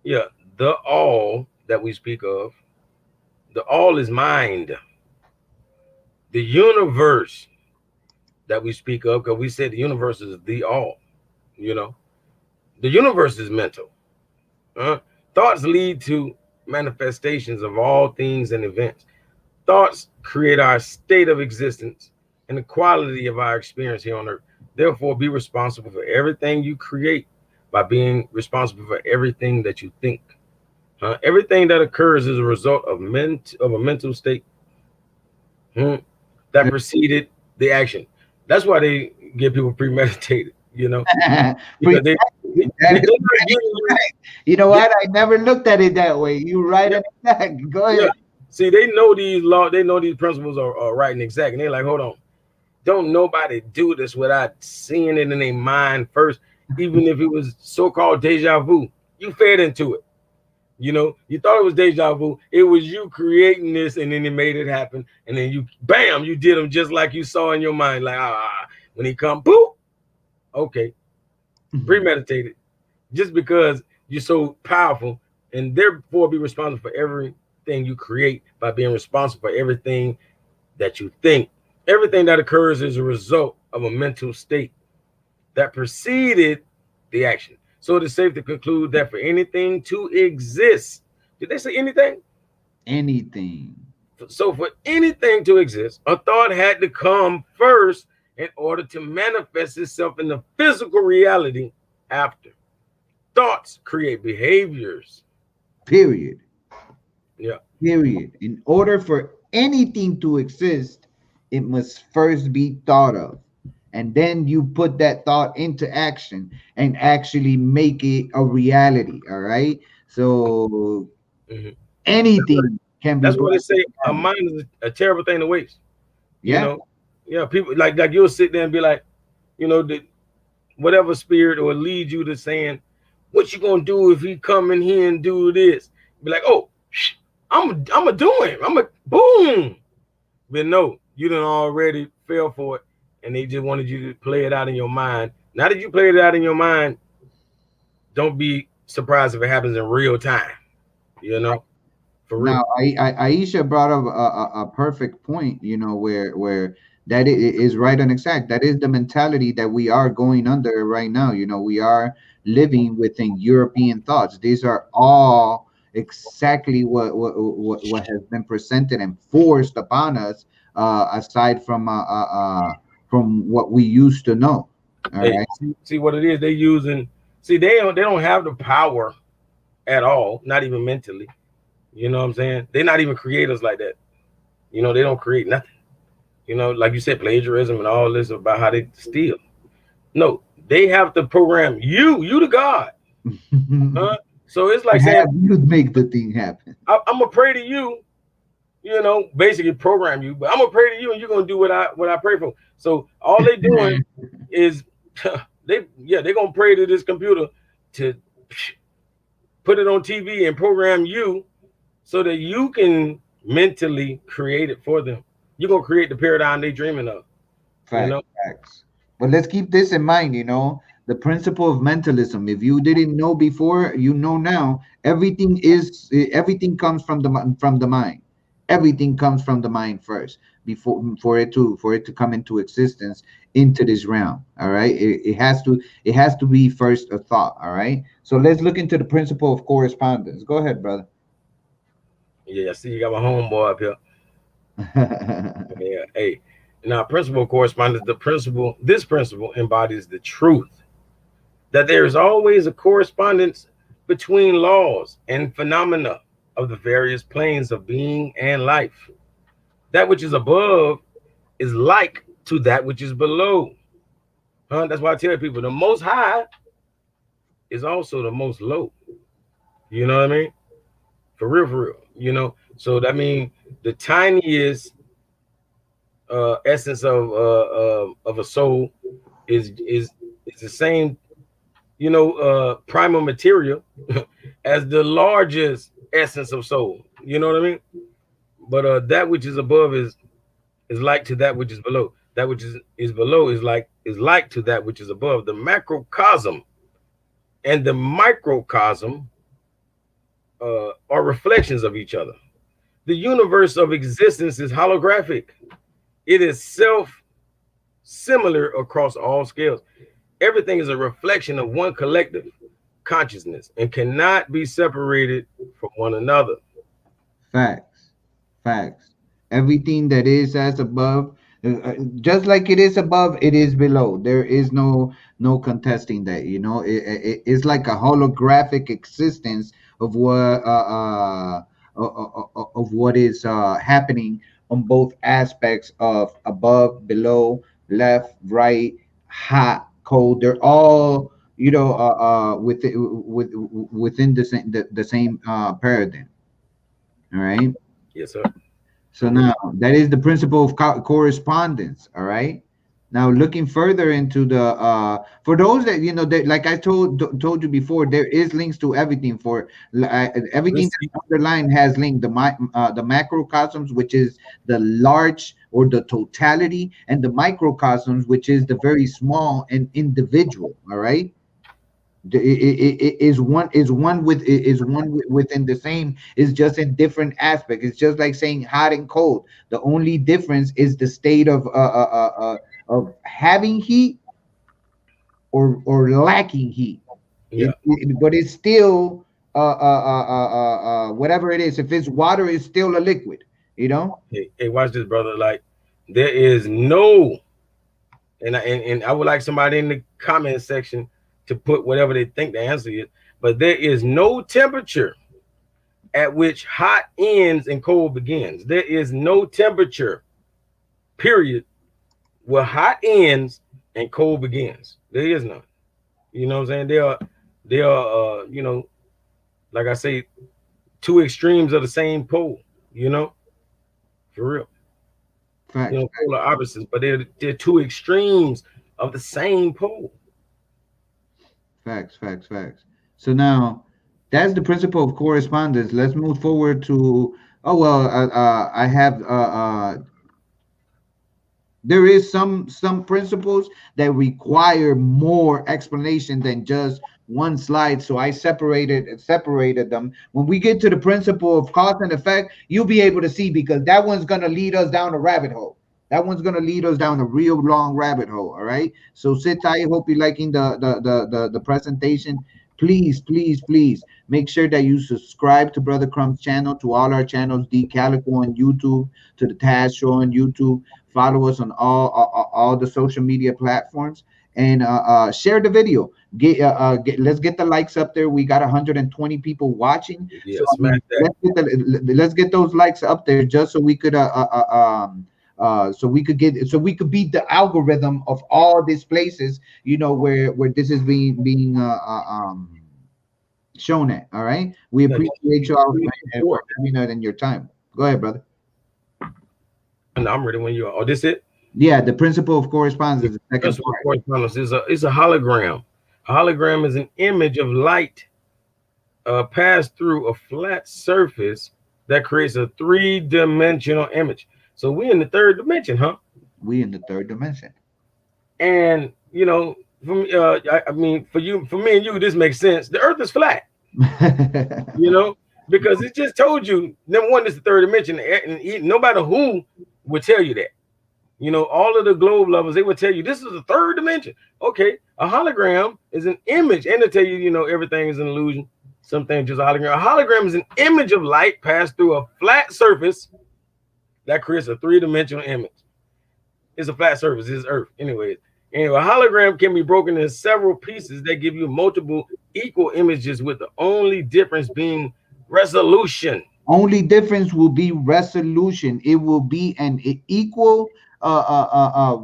Yeah, the all that we speak of, the all is mind. The universe that we speak of, because we said the universe is the all. You know, the universe is mental. Uh, Thoughts lead to manifestations of all things and events. Thoughts create our state of existence and the quality of our experience here on earth. Therefore, be responsible for everything you create by being responsible for everything that you think. Everything that occurs is a result of a mental state that preceded the action. That's why they get people premeditated, Pre- because they're that is not giving you. right. You know They, what? I never looked at it that way. You right yeah, on exact. Go yeah. ahead. See, they know these law, they know these principles are right and exact, and they're like, hold on, don't nobody do this without seeing it in their mind first, even if it was so-called deja vu. You fed into it. You thought it was deja vu. It was you creating this, and then it made it happen. And then bam, you did them just like you saw in your mind. Like, when he come, boop, okay, premeditated. Just because you're so powerful, and therefore be responsible for everything you create by being responsible for everything that you think. Everything that occurs is a result of a mental state that preceded the action. So it is safe to conclude that for anything to exist, did they say anything? Anything. So for anything to exist, a thought had to come first in order to manifest itself in the physical reality after. Thoughts create behaviors. Period. Yeah. Period. In order for anything to exist, it must first be thought of. And then you put that thought into action and actually make it a reality. All right. So Mhm. anything can be That's why brought they to say a reality. mind is a terrible thing to waste. You Yeah. know, yeah. People like you'll sit there and be like, that whatever spirit or lead you to saying, what you gonna do if he come in here and do this? Be like, oh, I'm a do him. I'm a boom. But no, you done already fell for it, and they just wanted you to play it out in your mind. Now that you played it out in your mind, don't be surprised if it happens in real time. You know, for real. Now, Aisha brought up a perfect point, where that is right and exact. That is the mentality that we are going under right now. We are living within European thoughts. These are all exactly what has been presented and forced upon us, aside from what we used to know. All Hey, right. see what it is they using. See, they don't have the power at all, not even mentally. You know what I'm saying? They're not even creators like that. They don't create nothing. Like you said, plagiarism and all this about how they steal. No, they have to program you the God. Huh? So it's like saying, Have you make the thing happen. I'm gonna pray to you. Basically program you, but I'm gonna pray to you, and you're gonna do what I pray for. So all they doing is they're gonna pray to this computer to put it on TV and program you so that you can mentally create it for them. You're gonna create the paradigm they dreaming of. You Facts, know, facts. But let's keep this in mind, the principle of mentalism. If you didn't know before, you know now. Everything comes from the mind. Everything comes from the mind first before for it to come into existence into this realm. All right. It has to be first a thought. All right. So let's look into the principle of correspondence. Go ahead, brother. yeah. See, you got my homeboy up here. Yeah. Hey, now principle of correspondence. This principle embodies the truth that there is always a correspondence between laws and phenomena of the various planes of being and life. That which is above is like to that which is below. That's why I tell people the most high is also the most low. You know what I mean? For real, for real. So that means the tiniest essence of a soul is the same, primal material as the largest essence of soul. You know what I mean? But that which is above is like to that which is below. That which is below is like to that which is above. The macrocosm and the microcosm are reflections of each other. The universe of existence is holographic. It is self similar across all scales. Everything is a reflection of one collective consciousness and cannot be separated from one another. Facts, facts. Everything that is as above, just like it is above, it is below. There is no contesting that. It's like a holographic existence of what is happening on both aspects of above, below, left, right, hot, cold. They're all within the same paradigm. All right. Yes, sir. So now that is the principle of correspondence. All right. Now looking further into the for those that like I told you before, there is links to everything for everything Let's see. that's underlined has linked the macrocosms, which is the large or the totality, and the microcosms, which is the very small and individual. All right. It is one within the same, is just in different aspects. It's just like saying hot and cold. The only difference is the state of having heat or lacking heat. Yeah. But it's still whatever it is. If it's water, it's still a liquid, Hey, watch this, brother. Like, there is no, and I would like somebody in the comment section to put whatever they think the answer is, but there is no temperature at which hot ends and cold begins. There is no temperature, period, where hot ends and cold begins. There is none. You know what I'm saying? They are like I say, two extremes of the same pole, for real. Facts, Polar opposites, but they're two extremes of the same pole. facts, facts, facts. So now that's the principle of correspondence. Let's move forward to. Oh well, I have there is some principles that require more explanation than just one slide, so I separated them. When we get to the principle of cause and effect, you'll be able to see, because that one's going to lead us down a rabbit hole. That one's going to lead us down a real long rabbit hole. All right, so sit tight. Hope you're liking the presentation. Please, please, please make sure that you subscribe to Brother Crumb's channel, to all our channels, D Calico on YouTube, to the Taz Show on YouTube, Follow us on all the social media platforms, and share the video. Let's get the likes up there. We got 120 people watching, Yeah, so I smash mean, that. let's get those likes up there just so we could so we could beat the algorithm of all these places, where this is being shown at. All right, we Yeah, appreciate you all you for support. having that in your time. Go ahead, brother. And I'm ready when you are. Oh, this it? Yeah, the principle of correspondence is the second Principle of part. correspondence is a hologram. A hologram is an image of light passed through a flat surface that creates a three-dimensional image. So we in the third dimension, huh? We in the third dimension. And from I mean, for me and you, this makes sense. The Earth is flat, you know, because it just told you. Number one, it's the third dimension, and no matter who would tell you that. All of the globe lovers, they would tell you this is the third dimension. Okay, a hologram is an image, and they tell you, everything is an illusion. Something just a hologram. A hologram is an image of light passed through a flat surface that creates a three-dimensional image. It's a flat surface. It's Earth. Anyway, a hologram can be broken into several pieces that give you multiple equal images, with the only difference being resolution. Only difference will be resolution. It will be an equal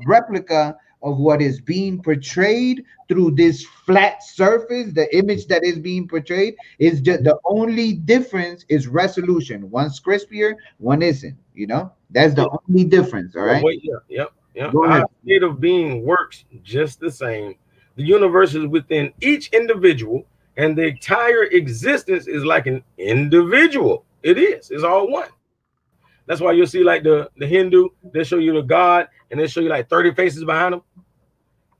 replica of what is being portrayed through this flat surface. The image that is being portrayed is just the only difference is resolution. One's crispier, one isn't. That's the only difference. All Well, right. wait, yeah, yep, yep. Go ahead. Our state of being works just the same. The universe is within each individual, and the entire existence is like an individual. It is. It's all one. That's why you'll see like the Hindu, they'll show you the God, and they'll show you like 30 faces behind them.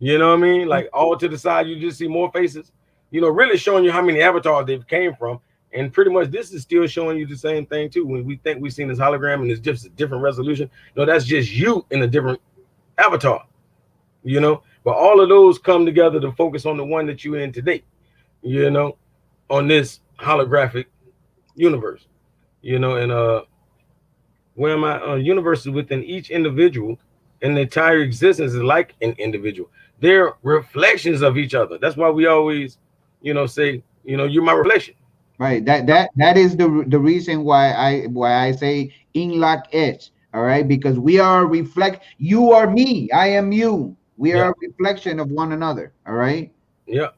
You know what I mean? Like all to the side, you just see more faces. Really showing you how many avatars they came from. And pretty much this is still showing you the same thing too. When we think we've seen this hologram and it's just a different resolution, no, that's just you in a different avatar. But all of those come together to focus on the one that you're in today. On this holographic universe. And where my universe is within each individual, and the entire existence is like an individual. They're reflections of each other. That's why we always, say, you're my reflection. Right. That is the reason why I say in lock edge. All right, because we are reflect. You are me. I am you. We Yeah. are a reflection of one another. All right. Yeah.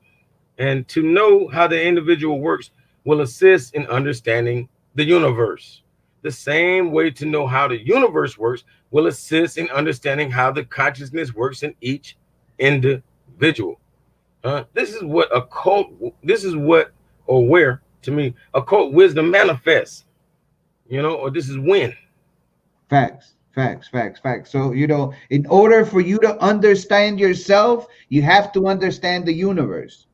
And to know how the individual works will assist in understanding the universe. The same way to know how the universe works will assist in understanding how the consciousness works in each individual. This is what or where, to me, occult wisdom manifests, or this is when. Facts. Facts. Facts. Facts. So in order for you to understand yourself, you have to understand the universe.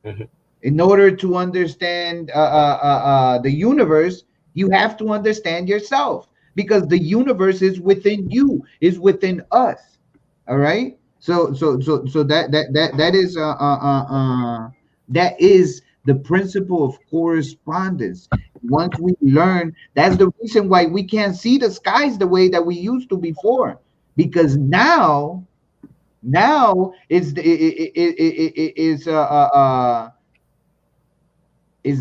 Mhm. In order to understand the universe, you have to understand yourself, because the universe is within you, is within us. All right. So that is the principle of correspondence. Once we learn, that's the reason why we can't see the skies the way that we used to before, because now it's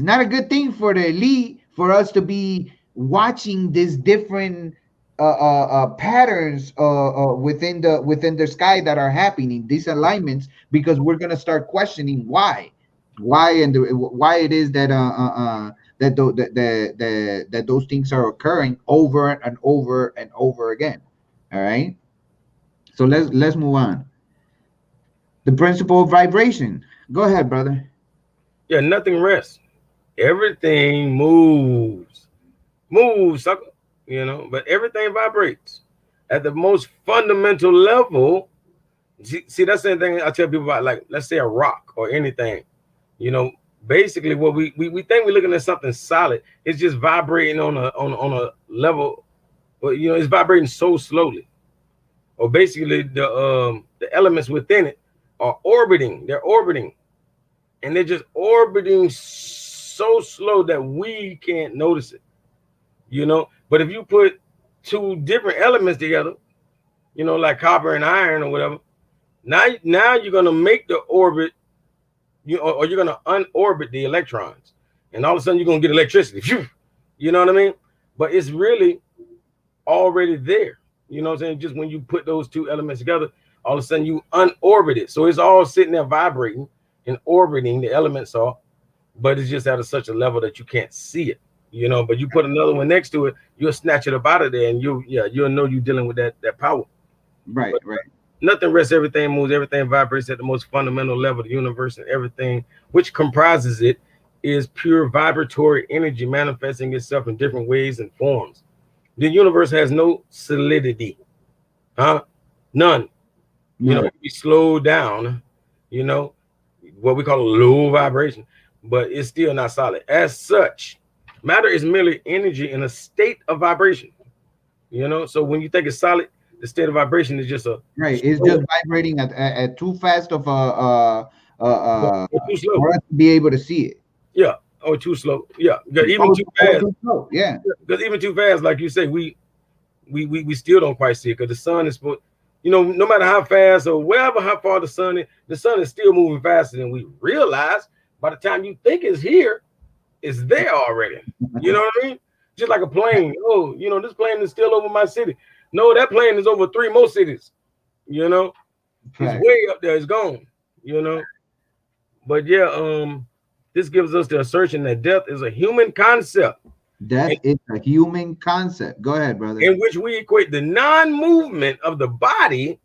not a good thing for the elite for us to be watching these different patterns within the sky that are happening, these alignments, because we're gonna start questioning why it is that that those things are occurring over and over and over again. All right. So let's move on. The principle of vibration. Go ahead, brother. Yeah, nothing rests. Everything moves, sucker. But everything vibrates at the most fundamental level. See, that's the thing I tell people about, like, let's say a rock or anything. Basically what we think we're looking at something solid. It's just vibrating on a level, but it's vibrating so slowly. Or basically the elements within it are orbiting. They're orbiting, and they're just orbiting so slow that we can't notice it. But if you put two different elements together, like copper and iron or whatever. Now you're gonna make the orbit, or you're gonna unorbit the electrons, and all of a sudden you're gonna get electricity. Phew, you know what I mean? But it's really already there. You know what I'm saying? Just when you put those two elements together, all of a sudden you unorbit it. So it's all sitting there vibrating and orbiting, the elements are, but it's just at such a level that you can't see it. But you put another one next to it, you'll snatch it up out of there, and you'll know you're dealing with that power. Right, but right. Nothing rests, everything moves, everything vibrates at the most fundamental level of the universe, and everything which comprises it is pure vibratory energy manifesting itself in different ways and forms. The universe has no solidity, none. It be slowed down, what we call a low vibration, but it's still not solid. As such, matter is merely energy in a state of vibration. So when you think it's solid, the state of vibration is just right. It's just vibrating at too fast of too slow for us to be able to see it. Yeah, or too slow. Yeah, because even too fast. Too slow. Yeah, because even too fast, like you say, we still don't quite see it, because the sun is supposed. No matter how fast or how far the sun is still moving faster than we realize. By the time you think it's here, it's there already. You know what I mean? Just like a plane. Oh, this plane is still over my city. No, that plane is over 3 more cities. It's way up there. It's gone. But yeah, this gives us the assertion that death is a human concept. Death is a human concept. Go ahead, brother. In which we equate the non-movement of the body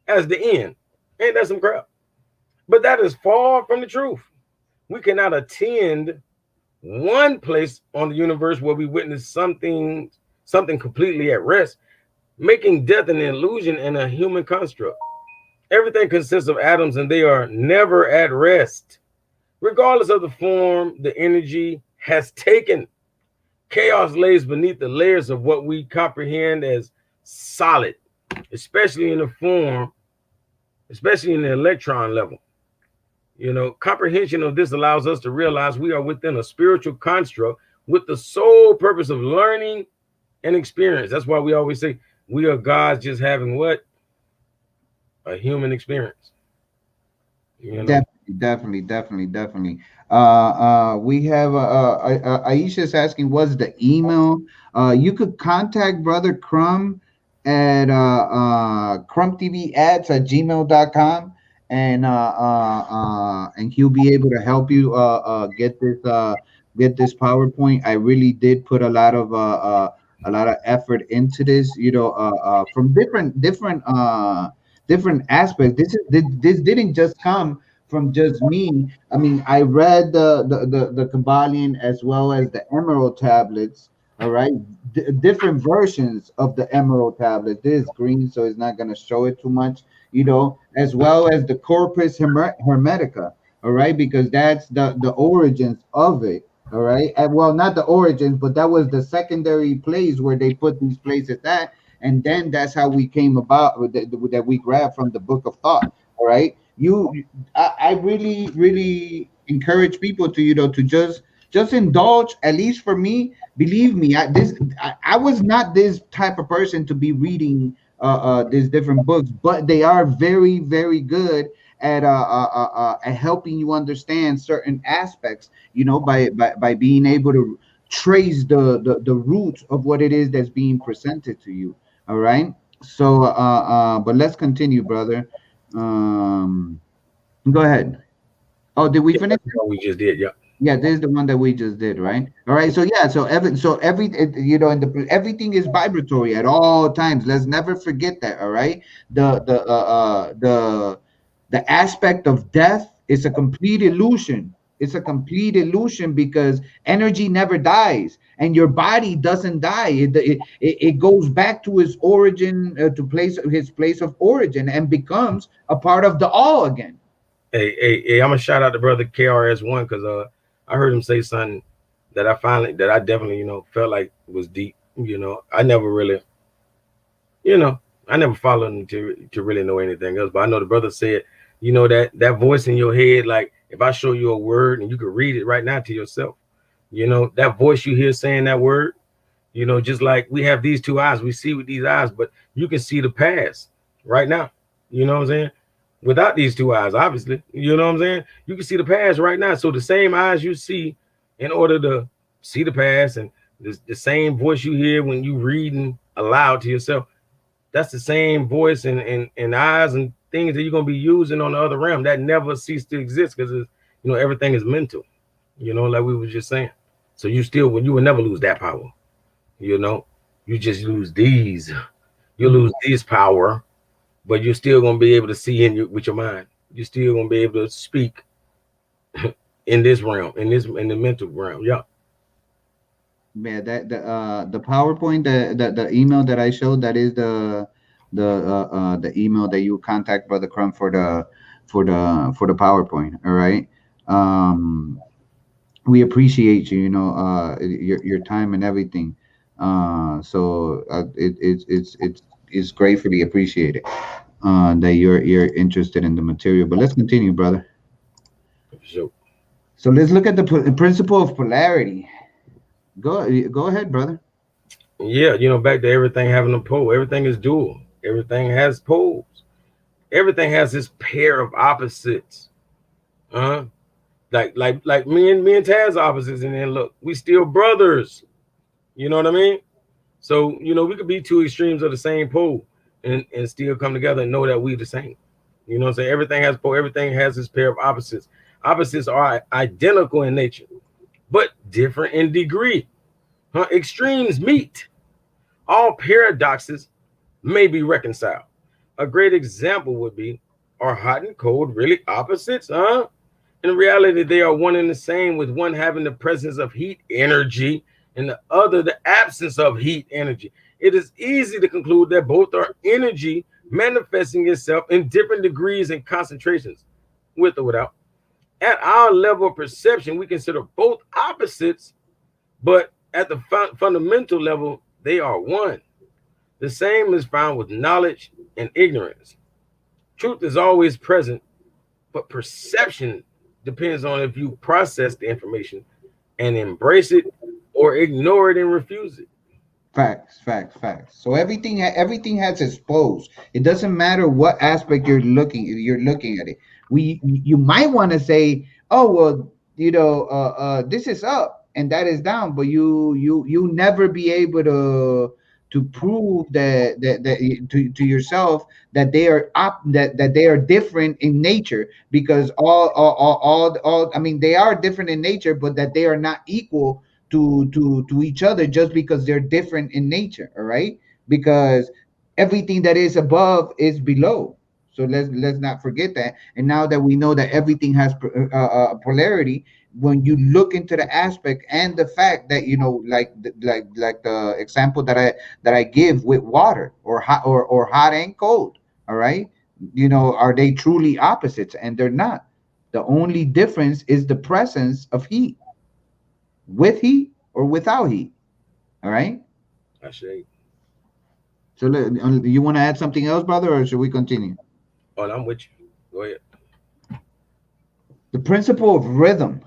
as the end. Ain't that some crap? But that is far from the truth. We cannot attend one place on the universe where we witness something completely at rest, making death an illusion and a human construct. Everything consists of atoms, and they are never at rest. Regardless of the form the energy has taken, chaos lays beneath the layers of what we comprehend as solid, especially in the electron level. Comprehension of this allows us to realize we are within a spiritual construct with the sole purpose of learning and experience. That's why we always say we are gods just having what? A human experience. Definitely. We have Aisha's asking, what's the email? You could contact Brother Crumb at crumbtvads@gmail.com, and he'll be able to help you get this PowerPoint. I really did put a lot of effort into this, from different aspects. This didn't just come from just me. I mean, I read the Kybalion as well as the Emerald tablets. All right, different versions of the Emerald tablet. This is green, so it's not going to show it too much, as well as the Corpus Hermetica. All right, because that's the origins of it. All right, well, not the origins, but that was the secondary place where they put these places at. And then that's how we came about that we grabbed from the Book of Thought. All right. I really, really encourage people to, to just indulge. At least for me, believe me, I was not this type of person to be reading these different books, but they are very, very good at helping you understand certain aspects, by being able to trace the roots of what it is that's being presented to you. All right. So, but let's continue, brother. Go ahead. Oh, did we finish? We just did, yeah. Yeah, this is the one that we just did, right? All right. So yeah, everything is vibratory at all times. Let's never forget that. All right. The aspect of death is a complete illusion. It's a complete illusion because energy never dies, and your body doesn't die. It goes back to its origin, his place of origin, and becomes a part of the all again. Hey, I'm gonna shout out to brother KRS1 because I heard him say something that I definitely felt like was deep. I never really, I never followed him to really know anything else. But I know the brother said, that voice in your head, like if I show you a word and you could read it right now to yourself, that voice you hear saying that word, Just like we have these two eyes, we see with these eyes, but you can see the past right now. You know what I'm saying? Without these two eyes, obviously, you know what I'm saying? You can see the past right now. So the same eyes you see in order to see the past, and the same voice you hear when you reading aloud to yourself, that's the same voice and eyes and things that you're gonna be using on the other realm that never cease to exist because everything is mental. Like we were just saying. So you will never lose that power. You know, you just lose these. You lose this power, but you're still gonna be able to see with your mind. You're still gonna be able to speak in this realm, in the mental realm. Yeah. Yeah, that the PowerPoint, the email that I showed, that is the email that you contact Brother Crumb for the PowerPoint. All right. We appreciate you, your time and everything. It's gratefully appreciated that you're interested in the material. But let's continue, brother. So So let's look at the principle of polarity. Go ahead, brother. yeah, back to everything having a pole. Everything is dual. Everything has poles. Everything has this pair of opposites. Uh, like me and Taz opposites, and then look, we still brothers. You know what I mean? So we could be two extremes of the same pole and still come together and know that we the same. You know what I'm saying? Everything has pole. Everything has this pair of opposites. Opposites are identical in nature, but different in degree. Extremes meet. All paradoxes may be reconciled. A great example would be, are hot and cold really opposites? In reality, they are one and the same, with one having the presence of heat energy and the other the absence of heat energy. It is easy to conclude that both are energy manifesting itself in different degrees and concentrations, with or without. At our level of perception, we consider both opposites, but at the fundamental level, they are one. The same is found with knowledge and ignorance. Truth is always present, but perception depends on if you process the information and embrace it or ignore it and refuse it. Facts, facts, facts. So everything has its pose. It doesn't matter what aspect you're looking at it. You might want to say, oh well, this is up and that is down, but you never be able to prove to yourself that they are that they are different in nature, because I mean, they are different in nature, but that they are not equal to each other just because they're different in nature. All right, because everything that is above is below. So let's not forget that. And now that we know that everything has polarity, when you look into the aspect and the fact that, like the example that I give with water, or hot and cold. All right, are they truly opposites? And they're not. The only difference is the presence of heat, with heat or without heat. All right. I say, So you want to add something else, brother, or should we continue? oh, I'm with you. Go ahead. The principle of rhythm.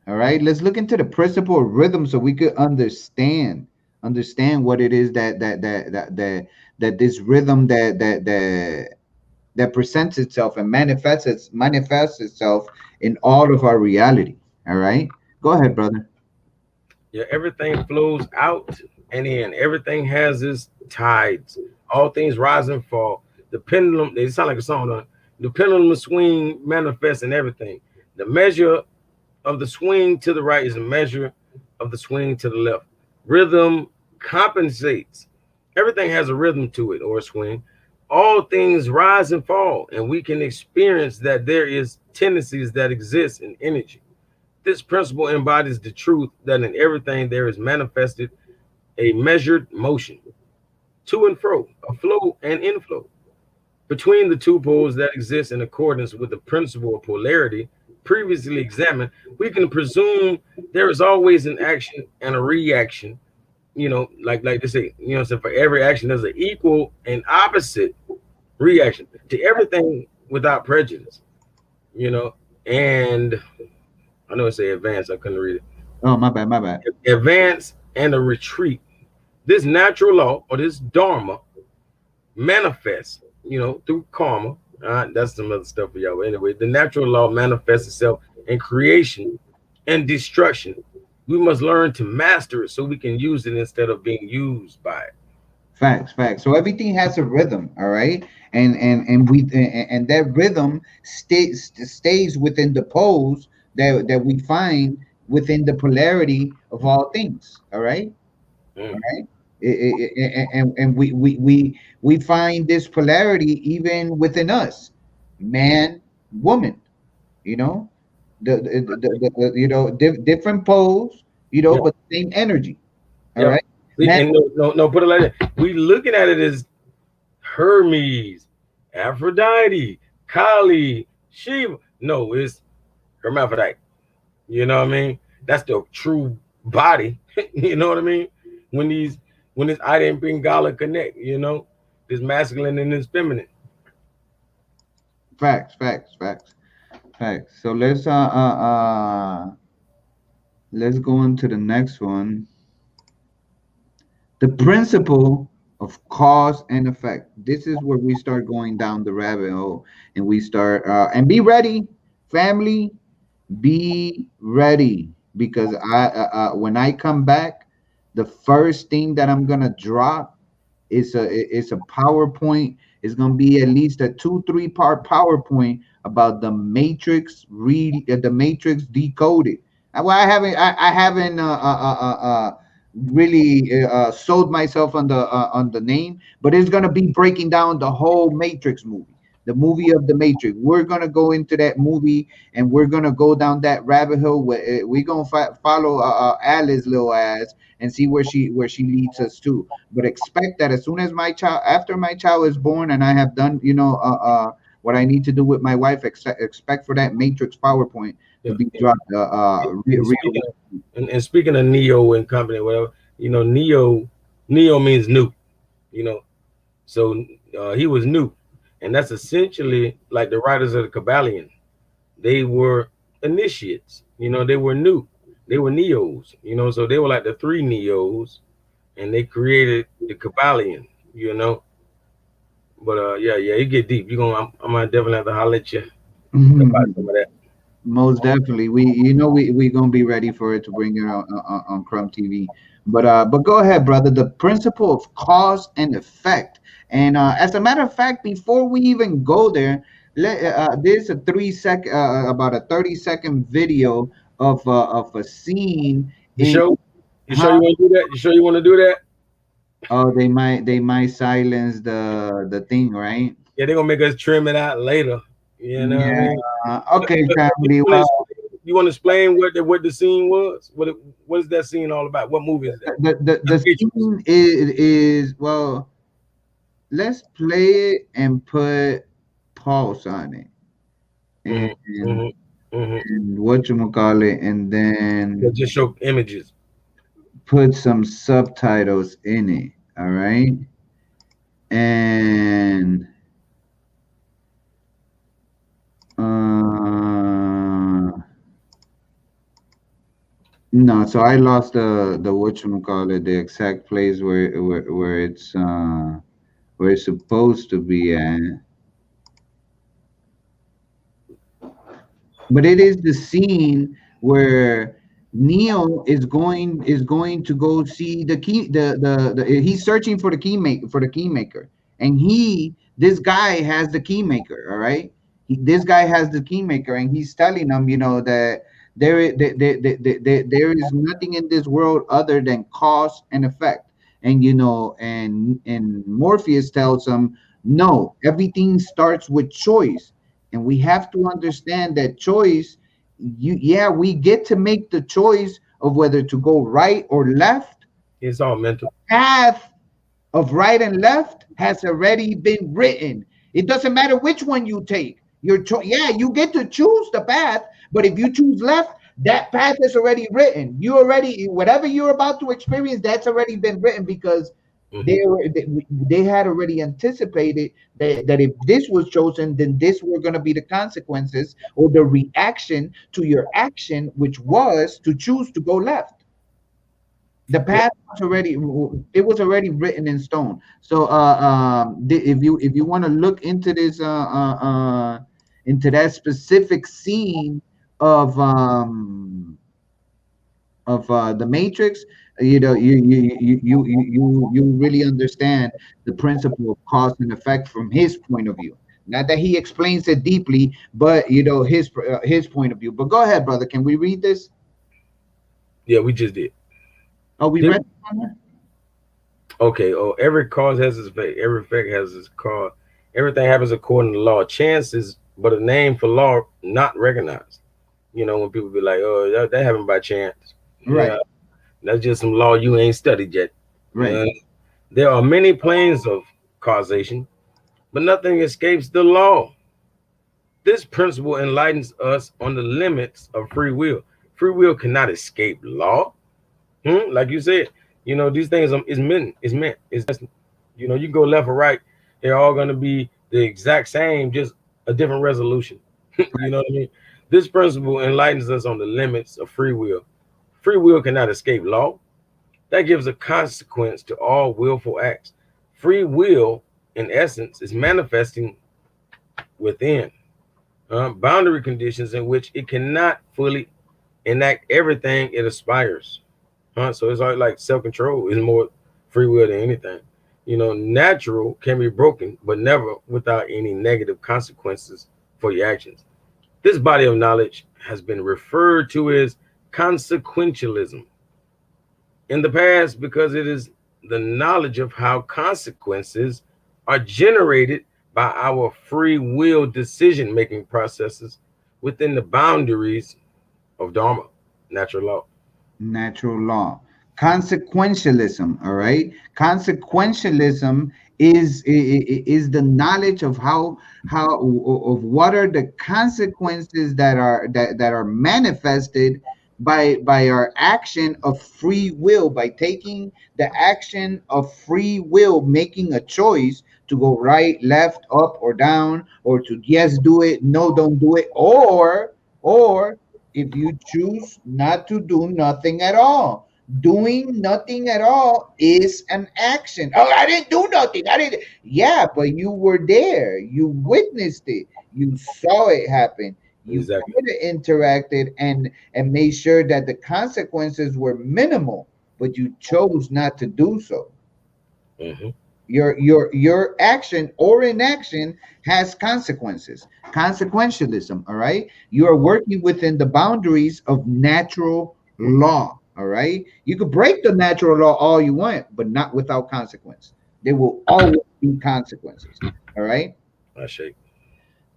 All right. Let's look into the principle of rhythm so we could understand what it is that this rhythm that presents itself and manifests itself in all of our reality. All right. Go ahead, brother. Yeah, everything flows out and in. Everything has its tides. All things rise and fall. The pendulum, they sound like a song, don't it? The pendulum swing manifests in everything. The measure of the swing to the right is a measure of the swing to the left. Rhythm compensates. Everything has a rhythm to it, or a swing. All things rise and fall, and we can experience that there is tendencies that exist in energy. This principle embodies the truth that in everything there is manifested a measured motion, to and fro, a flow and inflow. Between the two poles that exist in accordance with the principle of polarity previously examined, we can presume there is always an action and a reaction. Like they say, so for every action, there's an equal and opposite reaction to everything without prejudice. And I know it say advance, I couldn't read it. Oh, my bad, my bad. Advance and a retreat. this natural law or this dharma manifests, through karma. That's some other stuff for y'all. But anyway, the natural law manifests itself in creation and destruction. We must learn to master it so we can use it instead of being used by it. Facts, facts. So everything has a rhythm, all right, and that rhythm stays within the pose that we find within the polarity of all things, all right, all Mm. right. And we find this polarity even within us, man, woman, you know, different pose, Yeah, but same energy, all yeah. right, See, man. and no, no, no, put it like that. We looking at it as Hermes, Aphrodite, Kali, Shiva. No, it's hermaphrodite. You know what I mean? That's the true body. You know what I mean? When these when this Ida and Bengala connect, this masculine and this feminine. Facts, facts, facts, facts. So let's go into the next one. The principle of cause and effect. This is where we start going down the rabbit hole, and we start and be ready, family. Be ready because when I come back, the first thing that I'm gonna drop it's a PowerPoint. It's gonna be at least a 2-3 part PowerPoint about the Matrix decoded. Well, I haven't really sold myself on the name, but it's gonna be breaking down the whole Matrix movie, the movie of the Matrix. We're gonna go into that movie and we're gonna go down that rabbit hole. Where we're gonna follow Alice's little ass and see where she leads us to, but expect that as soon as after my child is born and I have done what I need to do with my wife, expect for that Matrix PowerPoint to Yeah. be dropped And speaking of, and speaking of Neo and company, whatever, Neo means new. You know, so he was new, and that's essentially like the writers of the Kybalion. They were initiates. They were new. They were Neos. So they were like the three Neos, and they created the Kybalion. You know, but yeah, yeah, you get deep. You gonna, I'm gonna definitely have to holler at you about some of that. Most definitely. We gonna be ready for it to bring it on Crumb TV. But go ahead, brother. The principle of cause and effect. And as a matter of fact, before we even go there, there's a about a 30-second video of a scene You in. sure? You sure Huh? you want to do that? You sure you want to do that? Oh, they might silence the thing, right? Yeah, they're gonna make us trim it out later. You know what I Yeah. mean? Okay, You family. want to Well, explain, you want to explain what the scene was? What is that scene all about? What movie is that? the The Matrix. scene is well. Let's play it and put pause on it, and Mm-hmm, mm-hmm, mm-hmm. and what you call it, and Yeah, then just show images. put some subtitles in it. All right, and no, so I lost the what you call it, the exact place where it's supposed to be at. But it is the scene where Neo is going to go see the key the he's searching for the key maker, and this guy has the key maker, all right. This guy has the key maker, and he's telling them, that there is nothing in this world other than cause and effect. And and Morpheus tells him, no, everything starts with choice, and we have to understand that choice, we get to make the choice of whether to go right or left. It's all mental. Path of right and left has already been written. It doesn't matter which one you take. You get to choose the path, but if you choose left, that path is already written. Whatever you're about to experience, that's already been written, because Mm-hmm. they had already anticipated that if this was chosen, then this were going to be the consequences or the reaction to your action, which was to choose to go left. The Yeah, path was already, it was already written in stone. So if you want to look into this into that specific scene of the Matrix, you really understand the principle of cause and effect from his point of view. Not that he explains it deeply, but his point of view. But go ahead, brother. Can we read this? yeah, we just did. Oh, we Did read it? Okay. Oh, every cause has its effect. Every effect has its cause. Everything happens according to law. Chance is but a name for law not recognized. When people be like, "Oh, that happened by chance." Right, Yeah, that's just some law you ain't studied yet. right. Uh, there are many planes of causation, but nothing escapes the law. This principle enlightens us on the limits of free will. Free will cannot escape law. Like you said, these things is meant. Is meant. Is you can go left or right. They're all going to be the exact same, just a different resolution. You know what I mean? This principle enlightens us on the limits of free will. Free will cannot escape law. That gives a consequence to all willful acts. Free will, in essence, is manifesting within boundary conditions in which it cannot fully enact everything it aspires. So it's like self-control is more free will than anything. Natural can be broken, but never without any negative consequences for your actions. This body of knowledge has been referred to as consequentialism in the past because it is the knowledge of how consequences are generated by our free will decision making processes within the boundaries of Dharma, natural law. Natural law. Consequentialism, all right? Consequentialism is the knowledge of how of what are the consequences that are manifested by our action of free will, by taking the action of free will, making a choice to go right, left, up or down, or to yes do it, no don't do it, or if you choose not to do nothing at all. Doing nothing at all is an action. Oh, I didn't do nothing. I didn't. Yeah, but you were there. You witnessed it. You saw it happen. You Exactly. could have interacted and made sure that the consequences were minimal, but you chose not to do so. Hmm. Your action or inaction has consequences. Consequentialism, all right? You are working within the boundaries of natural law, all right? You could break the natural law all you want, but not without consequence. There will always be consequences, all right? I shake.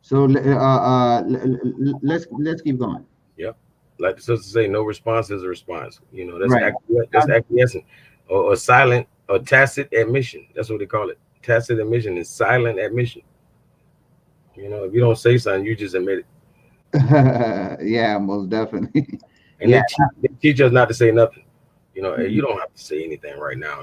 So let's keep going. Yep. Like the sister say, no response is a response. Right. That's acquiescent or silent or tacit admission. That's what they call it. Tacit admission is silent admission. If you don't say something, you just admit it. Yeah, most definitely. And Yeah. they teach us not to say nothing. Hey, you don't have to say anything right now.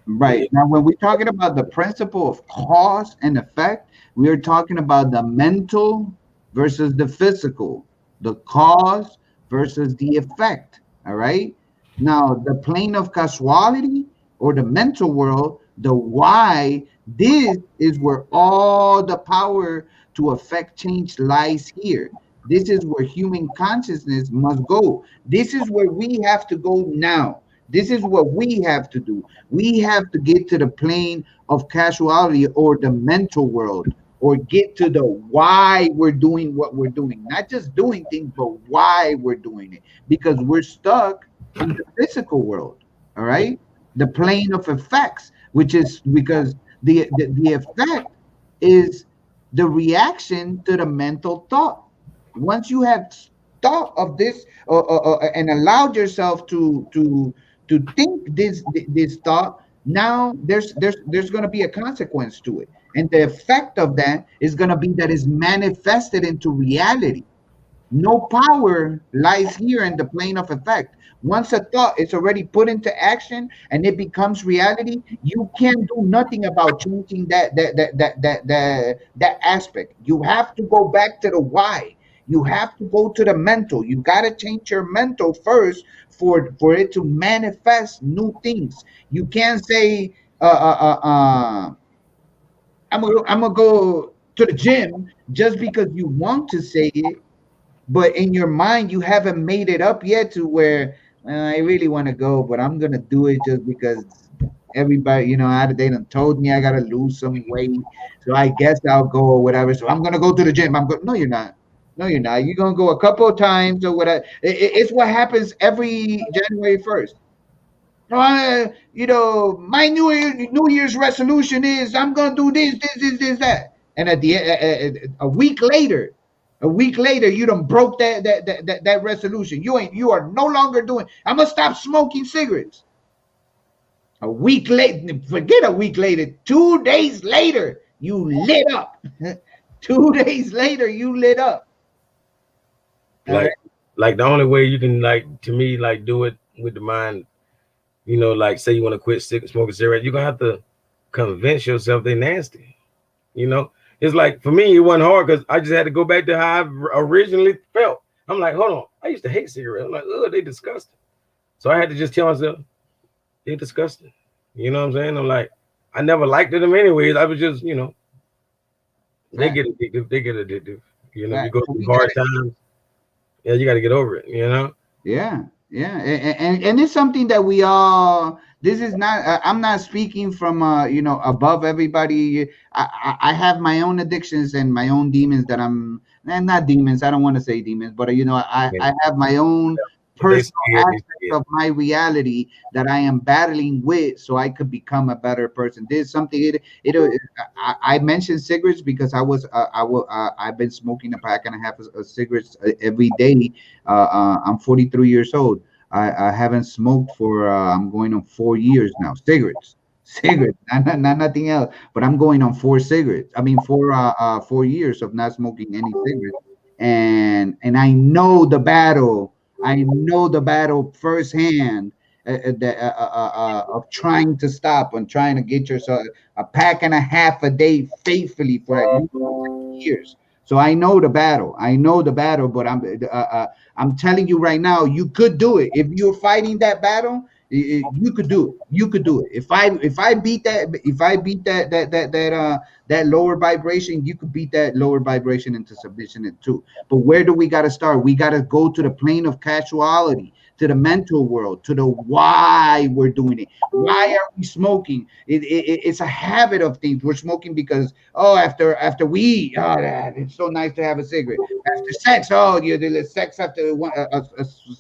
Right. It- Now, when we're talking about the principle of cause and effect, we are talking about the mental versus the physical, the cause versus the effect. All right. Now, the plane of causality or the mental world, the why, this is where all the power to affect change lies here. This is where human consciousness must go. This is where we have to go now. This is what we have to do. We have to get to the plane of casuality or the mental world, or get to the why we're doing what we're doing. Not just doing things, but why we're doing it. Because we're stuck in the physical world. All right. The plane of effects, which is because the effect is the reaction to the mental thought. Once you have thought of this and allowed yourself to think this thought, now there's going to be a consequence to it, and the effect of that is going to be that is manifested into reality. No power lies here in the plane of effect. Once a thought is already put into action and it becomes reality, you can't do nothing about changing that aspect. You have to go back to the why. You have to go to the mental. You got to change your mental first for it to manifest new things. You can't say, I'm gonna go to the gym just because you want to say it, but in your mind you haven't made it up yet to where, well, I really want to go, but I'm gonna do it just because everybody, they done told me I gotta lose some weight, so I guess I'll go or whatever. So I'm gonna go to the gym. I'm going. No, you're not. No, you're not. You're gonna go a couple of times or whatever. It's what happens every January 1st. My New Year's resolution is I'm gonna do this, that, and at the a week later, you done broke that resolution. You are no longer doing. I'm gonna stop smoking cigarettes. A week later, forget a week later. 2 days later, you lit up. 2 days later, you lit up. Like, like the only way you can, like, to me, like, do it with the mind, like, say you want to quit smoking cigarettes, you're gonna have to convince yourself they nasty. It's like, for me, it wasn't hard because I just had to go back to how I originally felt. I'm like, hold on, I used to hate cigarettes. I'm like, oh, they disgusting. So I had to just tell myself, they're disgusting. You know what I'm saying? I'm like, I never liked them anyways. I was just, they get addictive. They get addictive. You go through hard times. Yeah, you got to get over it. Yeah, and it's something that we all. This is not. I'm not speaking from above everybody. I have my own addictions and my own demons that and not demons. I don't want to say demons, but I have my own personal aspect of my reality that I am battling with, so I could become a better person. There's something. I mentioned cigarettes because I've been smoking a pack and a half of cigarettes every day. I'm 43 years old. I haven't smoked for I'm going on 4 years now. Cigarettes, not nothing else. But I'm going on 4 cigarettes. I mean 4 years of not smoking any cigarettes, and I know the battle. I know the battle firsthand, of trying to stop and trying to get yourself a pack and a half a day faithfully for at least years. So I know the battle. I know the battle, but I'm telling you right now, you could do it if you're fighting that battle. You could do it. You could do it. If I beat that lower vibration, you could beat that lower vibration into submission too. But where do we got to start? We got to go to the plane of casuality, to the mental world, to the why we're doing it. Why are we smoking? It's a habit of things. We're smoking because after we eat, it's so nice to have a cigarette. After sex,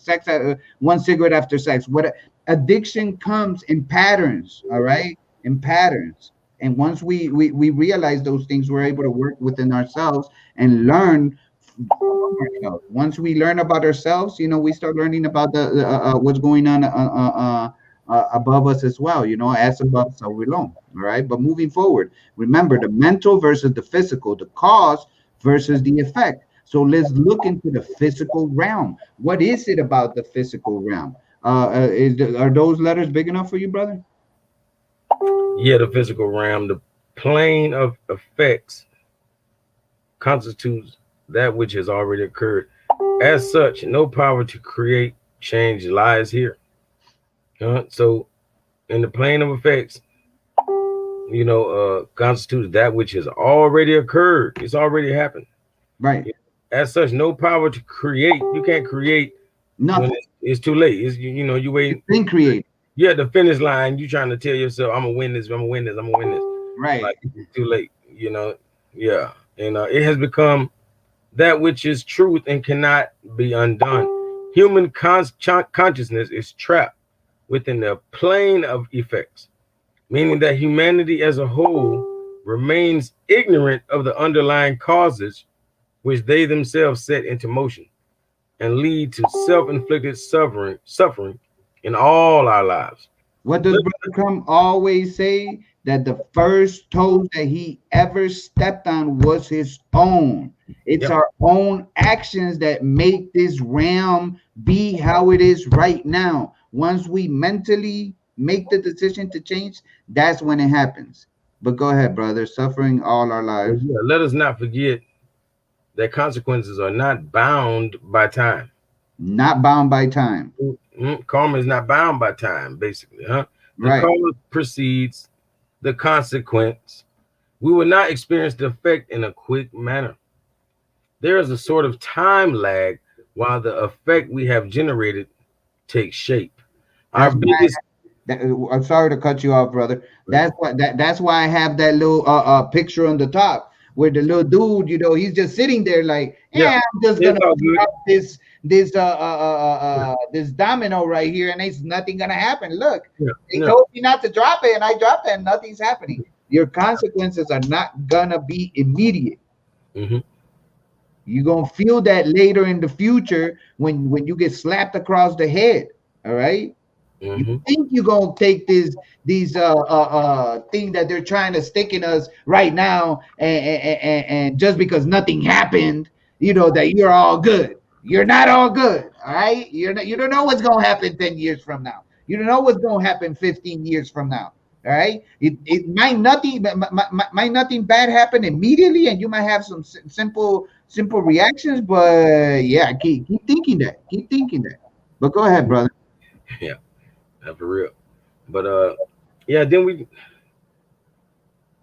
sex after one cigarette after sex. What addiction comes in patterns, all right, in patterns. And once we realize those things, we're able to work within ourselves and learn ourselves. Once we learn about ourselves, we start learning about the what's going on above us as well. As above, so below. All right. But moving forward, remember the mental versus the physical, the cause versus the effect. So let's look into the physical realm. What is it about the physical realm? Are those letters big enough for you, brother? Yeah, the physical realm, the plane of effects constitutes that which has already occurred. As such, no power to create change lies here. So, in the plane of effects, constitutes that which has already occurred. It's already happened. Right. As such, no power to create. You can't create nothing. When it's too late. You wait. It's been created. You're at the finish line. You trying to tell yourself, "I'm gonna win this. I'm gonna win this. I'm gonna win this." Right. Like, it's too late. Yeah. And it has become that which is truth and cannot be undone. Human consciousness is trapped within the plane of effects, meaning that humanity as a whole remains ignorant of the underlying causes which they themselves set into motion and lead to self-inflicted suffering in all our lives. What does Brother Crumb always say? That the first toes that he ever stepped on was his own. It's our own actions that make this realm be how it is right now. Once we mentally make the decision to change, that's when it happens. But go ahead, brother. Suffering all our lives. Let us not forget that consequences are not bound by time. Not bound by time. Karma is not bound by time, basically, huh? The Right. karma precedes the consequence. We will not experience the effect in a quick manner. There is a sort of time lag while the effect we have generated takes shape. Our That's why. biggest, I'm sorry to cut you off, brother. That's why I have that little picture on the top where the little dude, he's just sitting there like, yeah, I'm just it's gonna all put good. up this domino right here, and it's nothing gonna happen. Look, Yeah, they yeah, told me not to drop it, and I dropped it, and nothing's happening. Your consequences are not gonna be immediate. hmm You're gonna feel that later in the future when you get slapped across the head. All right. You hmm think you're gonna take these thing that they're trying to stick in us right now, and just because nothing happened, that you're all good. You're not all good. All right. You don't know what's gonna happen 10 years from now. You don't know what's gonna happen 15 years from now. All right. It might nothing bad happen immediately, and you might have some simple reactions. But yeah, keep thinking that. Keep thinking that. But go ahead, brother. yeah, for real. But yeah. Then we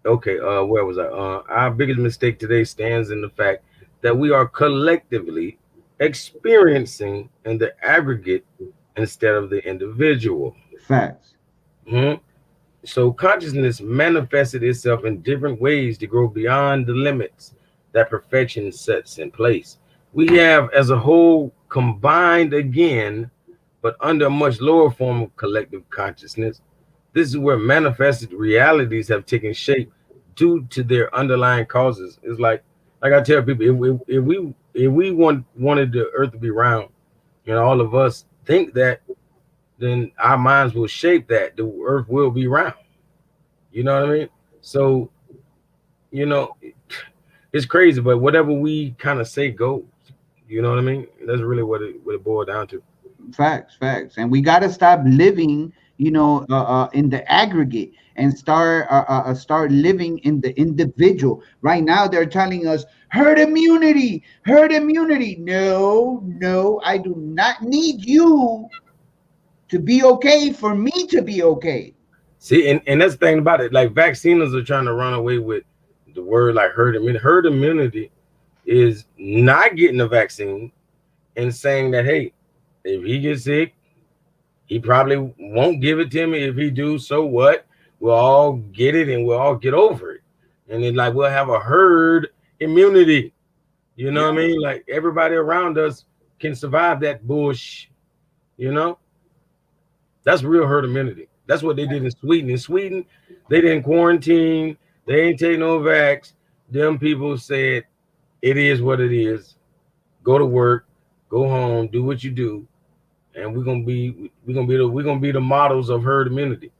okay. Where was I? Our biggest mistake today stands in the fact that we are collectively experiencing in the aggregate instead of the individual. Facts. Mhm. So consciousness manifested itself in different ways to grow beyond the limits that perfection sets in place. We have, as a whole, combined again, but under a much lower form of collective consciousness. This is where manifested realities have taken shape due to their underlying causes. It's like I tell people, if we wanted the Earth to be round, and all of us think that, then our minds will shape that the Earth will be round. You know what I mean? So, you know, it's crazy, but whatever we kind of say goes. You know what I mean? That's really what it boiled down to. Facts. And we got to stop living, in the aggregate and start living in the individual. Right now, they're telling us herd immunity, herd immunity. No, no, I do not need you to be okay for me to be okay. See, and that's the thing about it. Like vacciners are trying to run away with the word like herd immunity. Herd immunity is not getting the vaccine and saying that, hey, if he gets sick, he probably won't give it to me. If he do, so what? We'll all get it and we'll all get over it. And then like we'll have a herd immunity. You know what I mean? Like everybody around us can survive that bush, you know? That's real herd immunity. That's what they did in Sweden. In Sweden, they didn't quarantine, they ain't take no vax. Them people said it is what it is. Go to work, go home, do what you do, and we're gonna be the models of herd immunity.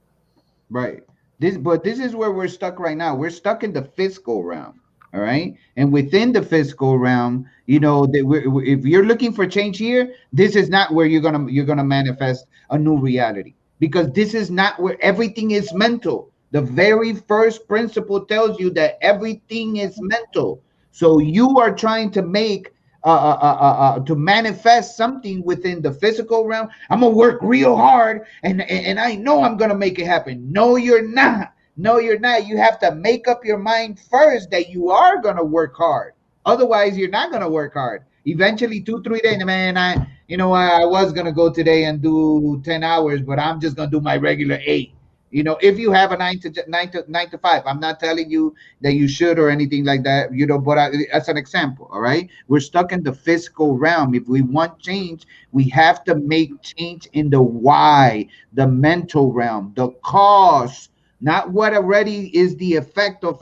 Right. This is where we're stuck right now. We're stuck in the fiscal realm. All right. And within the fiscal realm, if you're looking for change here, this is not where you're gonna manifest a new reality, because this is not where everything is mental. The very first principle tells you that everything is mental. So you are trying to make to manifest something within the physical realm. I'm gonna work real hard, and I know I'm gonna make it happen. No, you're not. No, you're not. You have to make up your mind first that you are gonna work hard. Otherwise, you're not gonna work hard. Eventually, 2, 3 days, man. I was gonna go today and do 10 hours, but I'm just gonna do my regular 8. If you have a 9 to 5, I'm not telling you that you should or anything like that, but as an example, all right, we're stuck in the physical realm. If we want change, we have to make change in the why, the mental realm, the cause, not what already is the effect of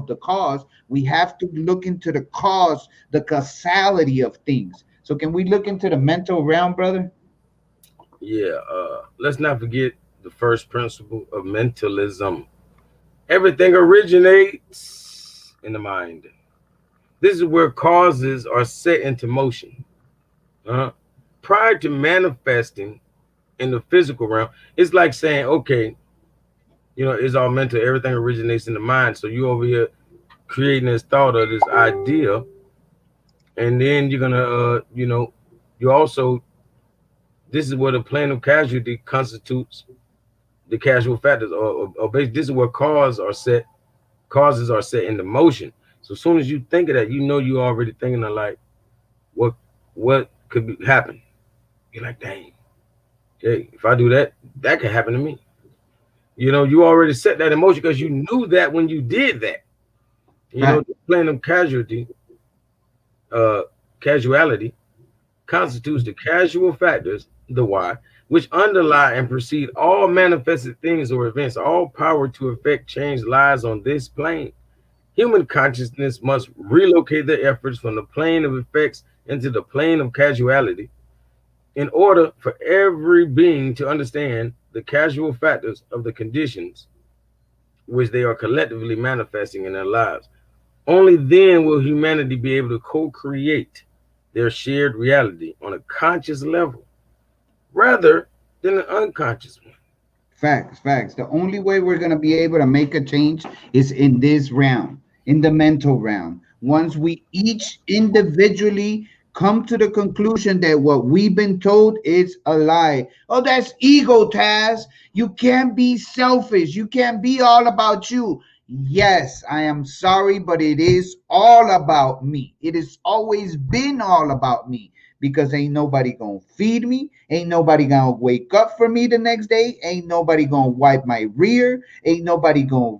the cause. We have to look into the cause, the causality of things. So can we look into the mental realm, brother? Yeah, let's not forget the first principle of mentalism. Everything originates in the mind. This is where causes are set into motion. Uh-huh. Prior to manifesting in the physical realm, it's like saying, okay, it's all mental. Everything originates in the mind. So you over here creating this thought or this idea, and then you're gonna you also, this is where the plane of casualty constitutes the casual factors, or this is where causes are set into motion. So as soon as you think of that, you're already thinking of like what could happen. You're like, dang, hey, if I do that, that could happen to me. You already set that emotion because you knew that when you did that. Fact. The plane of uh, casuality constitutes the casual factors, the why, which underlie and precede all manifested things or events. All power to affect change lies on this plane. Human consciousness must relocate their efforts from the plane of effects into the plane of casuality in order for every being to understand the casual factors of the conditions which they are collectively manifesting in their lives. Only then will humanity be able to co-create their shared reality on a conscious level rather than an unconscious one. Facts, facts. The only way we're going to be able to make a change is in this realm, in the mental realm. Once we each individually come to the conclusion that what we've been told is a lie. Oh, that's ego, Taz. You can't be selfish. You can't be all about you. Yes, I am sorry, but it is all about me. It has always been all about me because ain't nobody gonna feed me, ain't nobody gonna wake up for me the next day, ain't nobody gonna wipe my rear, ain't nobody gonna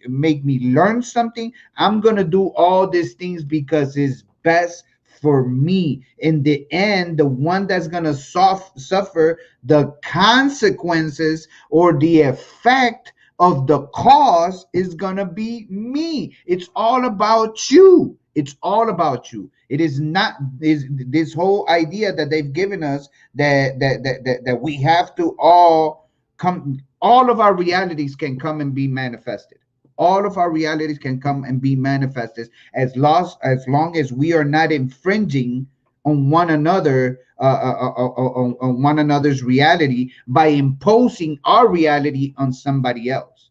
make me learn something. I'm gonna do all these things because it's best for me. In the end, the one that's gonna suffer the consequences or the effect of the cause is gonna be me. It's all about you. It's all about you. It is not this whole idea that they've given us that we have to all come. All of our realities can come and be manifested. All of our realities can come and be manifested as long as we are not infringing on one another, on one another's reality by imposing our reality on somebody else.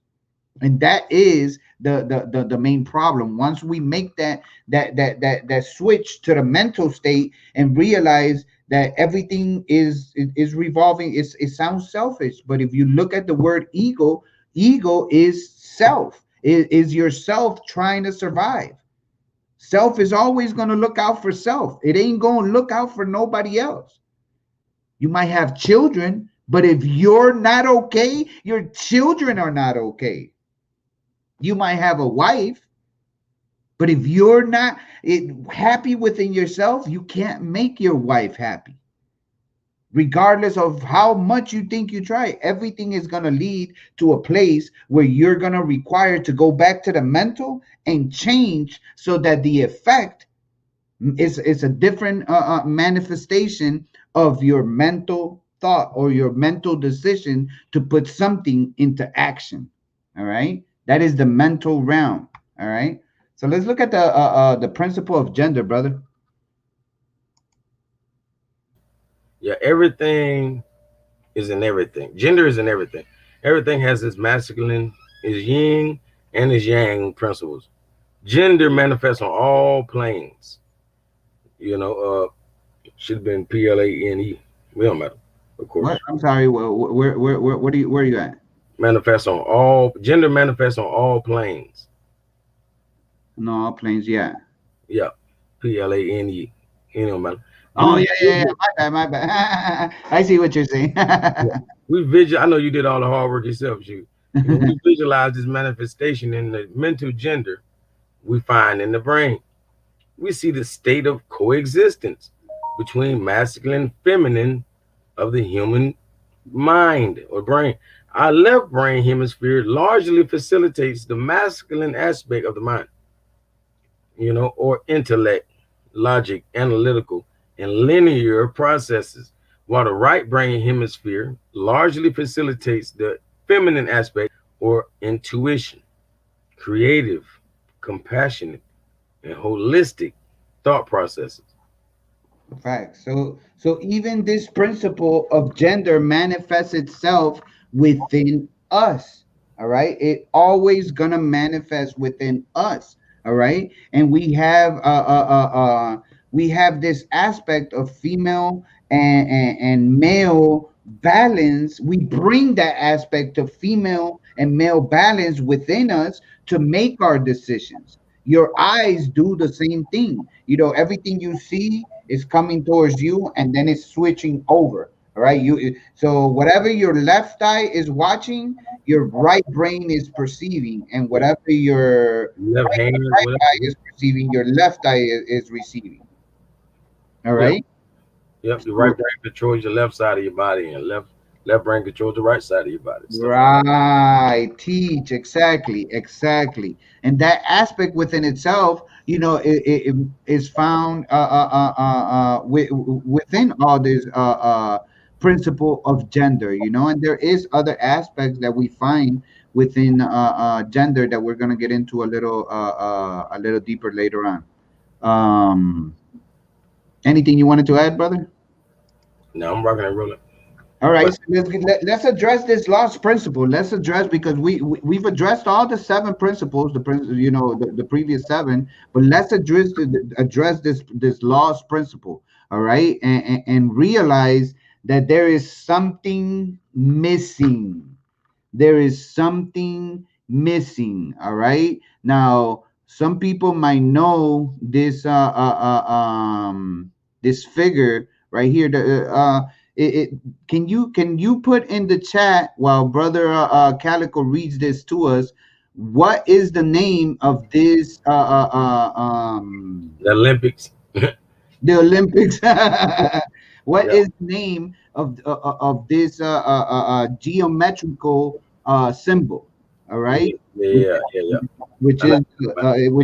And that is the main problem. Once we make that switch to the mental state and realize that everything is revolving, it sounds selfish, but if you look at the word ego, ego is self. It is yourself trying to survive. Self is always going to look out for self. It ain't going to look out for nobody else. You might have children, but if you're not okay, your children are not okay. You might have a wife, but if you're not happy within yourself, you can't make your wife happy. Regardless of how much you think you try, everything is going to lead to a place where you're going to require to go back to the mental and change so that the effect is a different manifestation of your mental thought or your mental decision to put something into action. All right. That is the mental realm. All right. So let's look at the principle of gender, brother. Yeah, everything is in everything. Gender is in everything. Everything has its masculine, its yin, and its yang principles. Gender manifests on all planes. Should have been PLANE. We don't matter, of What? course. I'm sorry. Where are you at? Gender manifests on all planes. No, all planes. Yeah. Yeah, PLANE. You know, man. Oh We yeah, yeah, yeah. My bad, my bad. I see what you're saying. yeah, we visual. I know you did all the hard work yourself, shoot. We visualize this manifestation in the mental gender we find in the brain. We see the state of coexistence between masculine and feminine of the human mind or brain. Our left brain hemisphere largely facilitates the masculine aspect of the mind, or intellect, logic, analytical, and linear processes, while the right brain hemisphere largely facilitates the feminine aspect or intuition, creative, compassionate, and holistic thought processes. Facts. So even this principle of gender manifests itself within us. All right. It always gonna manifest within us. All right, and we have this aspect of female and male balance. We bring that aspect of female and male balance within us to make our decisions. Your eyes do the same thing. You know, everything you see is coming towards you, and then it's switching over. All right, so whatever your left eye is watching, your right brain is perceiving, and Yeah. whatever your Left hand, right whatever. eye is perceiving, your left eye is receiving. All Yep. right. Yep. The right So, brain controls your left side of your body, and left brain controls the right side of your body. Stuff like right, teach exactly, and that aspect within itself, you know, it is found within all this principle of gender, you know, and there is other aspects that we find within gender that we're gonna get into a little deeper later on. Um, Anything you wanted to add, brother? that. Now I'm rocking and rolling. All right, But so let's address this lost principle. Let's address because we've addressed all the seven principles, you know, the previous seven, but let's address this lost principle. All right, and realize that there is something missing. There is something missing. All right, now some people might know this figure right here. It can you put in the chat while brother Calico reads this to us? What is the name of this the Olympics. the Olympics? What Yeah. is the name of this geometrical symbol? All right, Yeah. Yeah. Yeah. Yeah. which I know.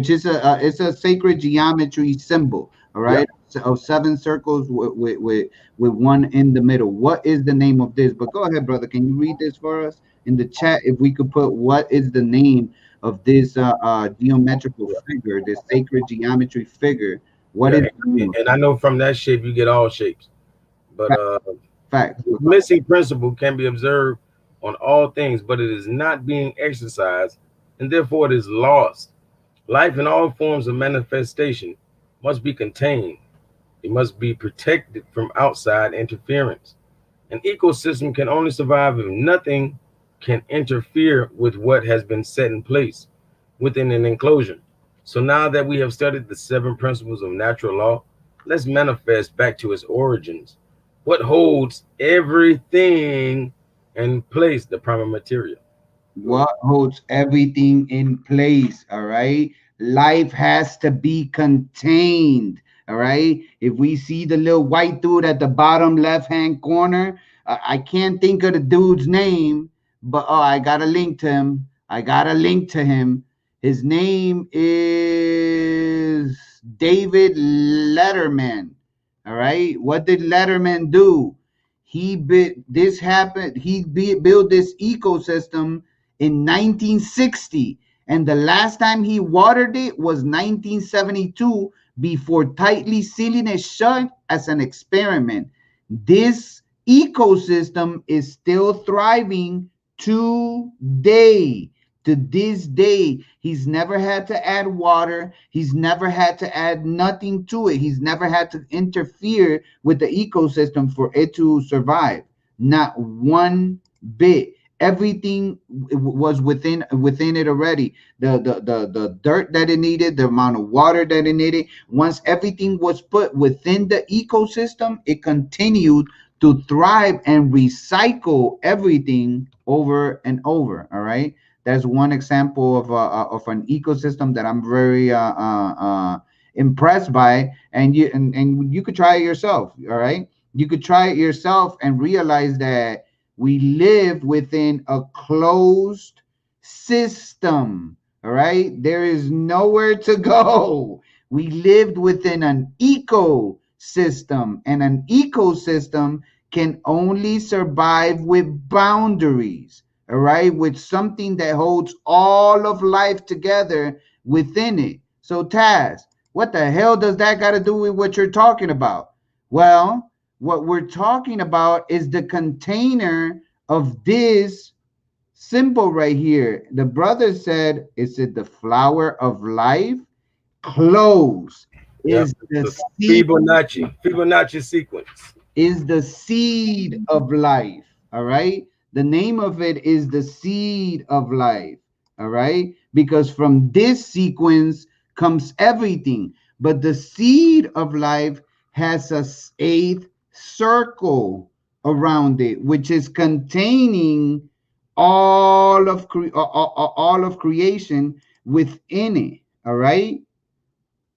is it's a sacred geometry symbol. All Yep. right, of seven circles with one in the middle. What is the name of this? But go ahead, brother. Can you read this for us in the chat? If we could put what is the name of this geometrical figure, this sacred geometry figure? What Yeah. is the name of And I know from that shape you get all shapes. But fact? Fact. the missing principle can be observed on all things, but it is not being exercised, and therefore it is lost. Life in all forms of manifestation must be contained. It must be protected from outside interference. An ecosystem can only survive if nothing can interfere with what has been set in place within an enclosure. So now that we have studied the seven principles of natural law, let's manifest back to its origins. What holds everything in place? The primal material. What holds everything in place? All right, life has to be contained. All right, if we see the little white dude at the bottom left hand corner, I can't think of the dude's name, but oh, I got a link to him. His name is David Letterman. All right, what did Letterman do? Built this ecosystem in 1960, and the last time he watered it was 1972 before tightly sealing it shut as an experiment. This ecosystem is still thriving today. To this day, he's never had to add water. He's never had to add nothing to it. He's never had to interfere with the ecosystem for it to survive. Not one bit. Everything was within it already. The dirt that it needed, the amount of water that it needed. Once everything was put within the ecosystem, it continued to thrive and recycle everything over and over. All right, that's one example of an ecosystem that I'm very impressed by, and you could try it yourself. All right, you could try it yourself and realize that we live within a closed system. All right, there is nowhere to go. We lived within an ecosystem, and an ecosystem can only survive with boundaries. All right, with something that holds all of life together within it. So, Taz, what the hell does that got to do with what you're talking about? Well, what we're talking about is the container of this symbol right here. The brother said, is it the flower of life? close Yep. is the The seed Fibonacci sequence. is the seed of life. All right. The name of it is the seed of life. All right. Because from this sequence comes everything. But the seed of life has a eighth circle around it, which is containing all of creation within it. All right.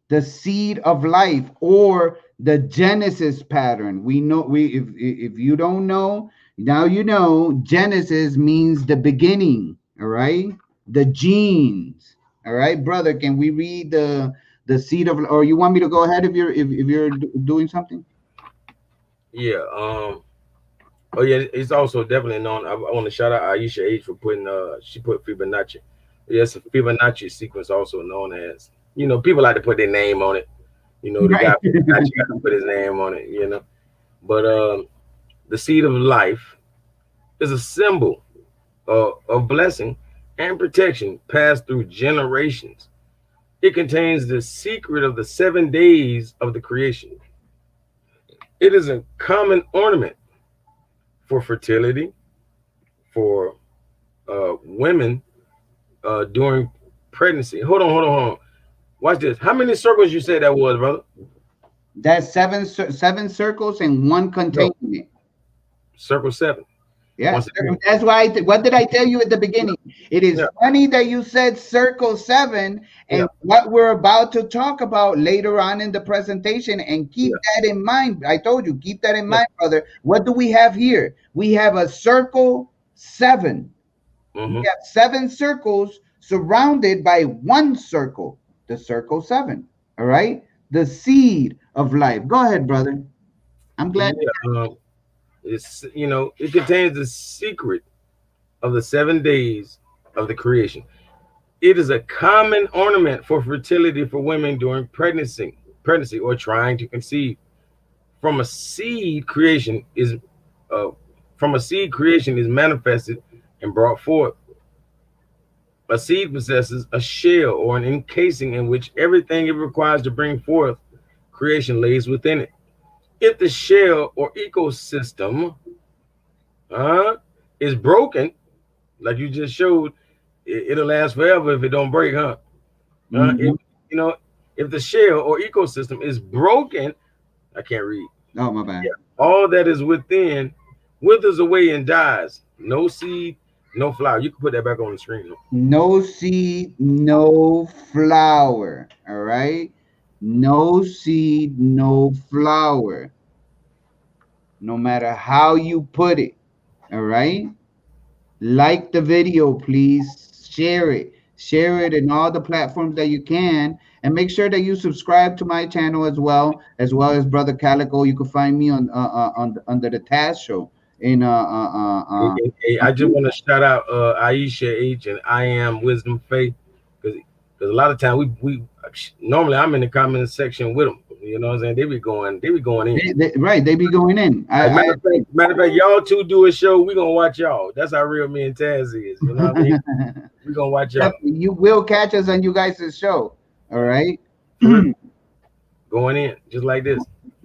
The seed of life, or the Genesis pattern. We know, we if you don't know, now you know. Genesis means the beginning. All right. The genes. All right, brother, can we read the seed of, or you want me to go ahead if you're doing something? Yeah. Oh yeah, it's also definitely known. I want to shout out Aisha H for putting she put Fibonacci. Yes, a Fibonacci sequence also known as, people like to put their name on it. The Right. guy Fibonacci got to put his name on it. But the seed of life is a symbol of blessing and protection passed through generations. It contains the secret of the 7 days of the creation. It is a common ornament for fertility, for women during pregnancy. Hold on. Watch this. How many circles you said that was, brother? That's seven circles and one No, containing it. circle 7. Yes, Once again. that's why. What did I tell you at the beginning? It is Yeah, funny that you said circle 7, yeah, and what we're about to talk about later on in the presentation. And keep yeah, that in mind. I told you, keep that in yeah. mind, brother. What do we have here? We have a circle 7. We Hmm. have 7 circles surrounded by one circle, the circle 7. All right, the seed of life. Go ahead, brother. I'm glad. Yeah. It contains the secret of the 7 days of the creation. It is a common ornament for fertility for women during pregnancy or trying to conceive. From a seed creation is uh, manifested and brought forth. A seed possesses a shell or an encasing in which everything it requires to bring forth creation lays within it. If the shell or ecosystem uh, is broken, like you just showed, it'll last forever if it don't break, huh? If Mhm. you know, if the shell or ecosystem is broken, I can't read. Oh, my bad. Yeah, all that is within withers away and dies. No seed, no flower. You can put that back on the screen. No seed, no flower. All right. No seed, no flower. No matter how you put it. All right. Like the video, please. Share it. Share it in all the platforms that you can. And make sure that you subscribe to my channel as well as Brother Calico. You can find me on under the Taz Show in Hey, I just want to shout out Aisha H and I am Wisdom Faith, because a lot of time we normally I'm in the comment section with them. You know what I'm saying? They be going in. right. They be going in. Like, I matter of fact, y'all two do a show. We gonna watch y'all. That's how real me and Taz is. You know what I mean? We gonna watch y'all. You will catch us on you guys' show. All right. Going in just like this.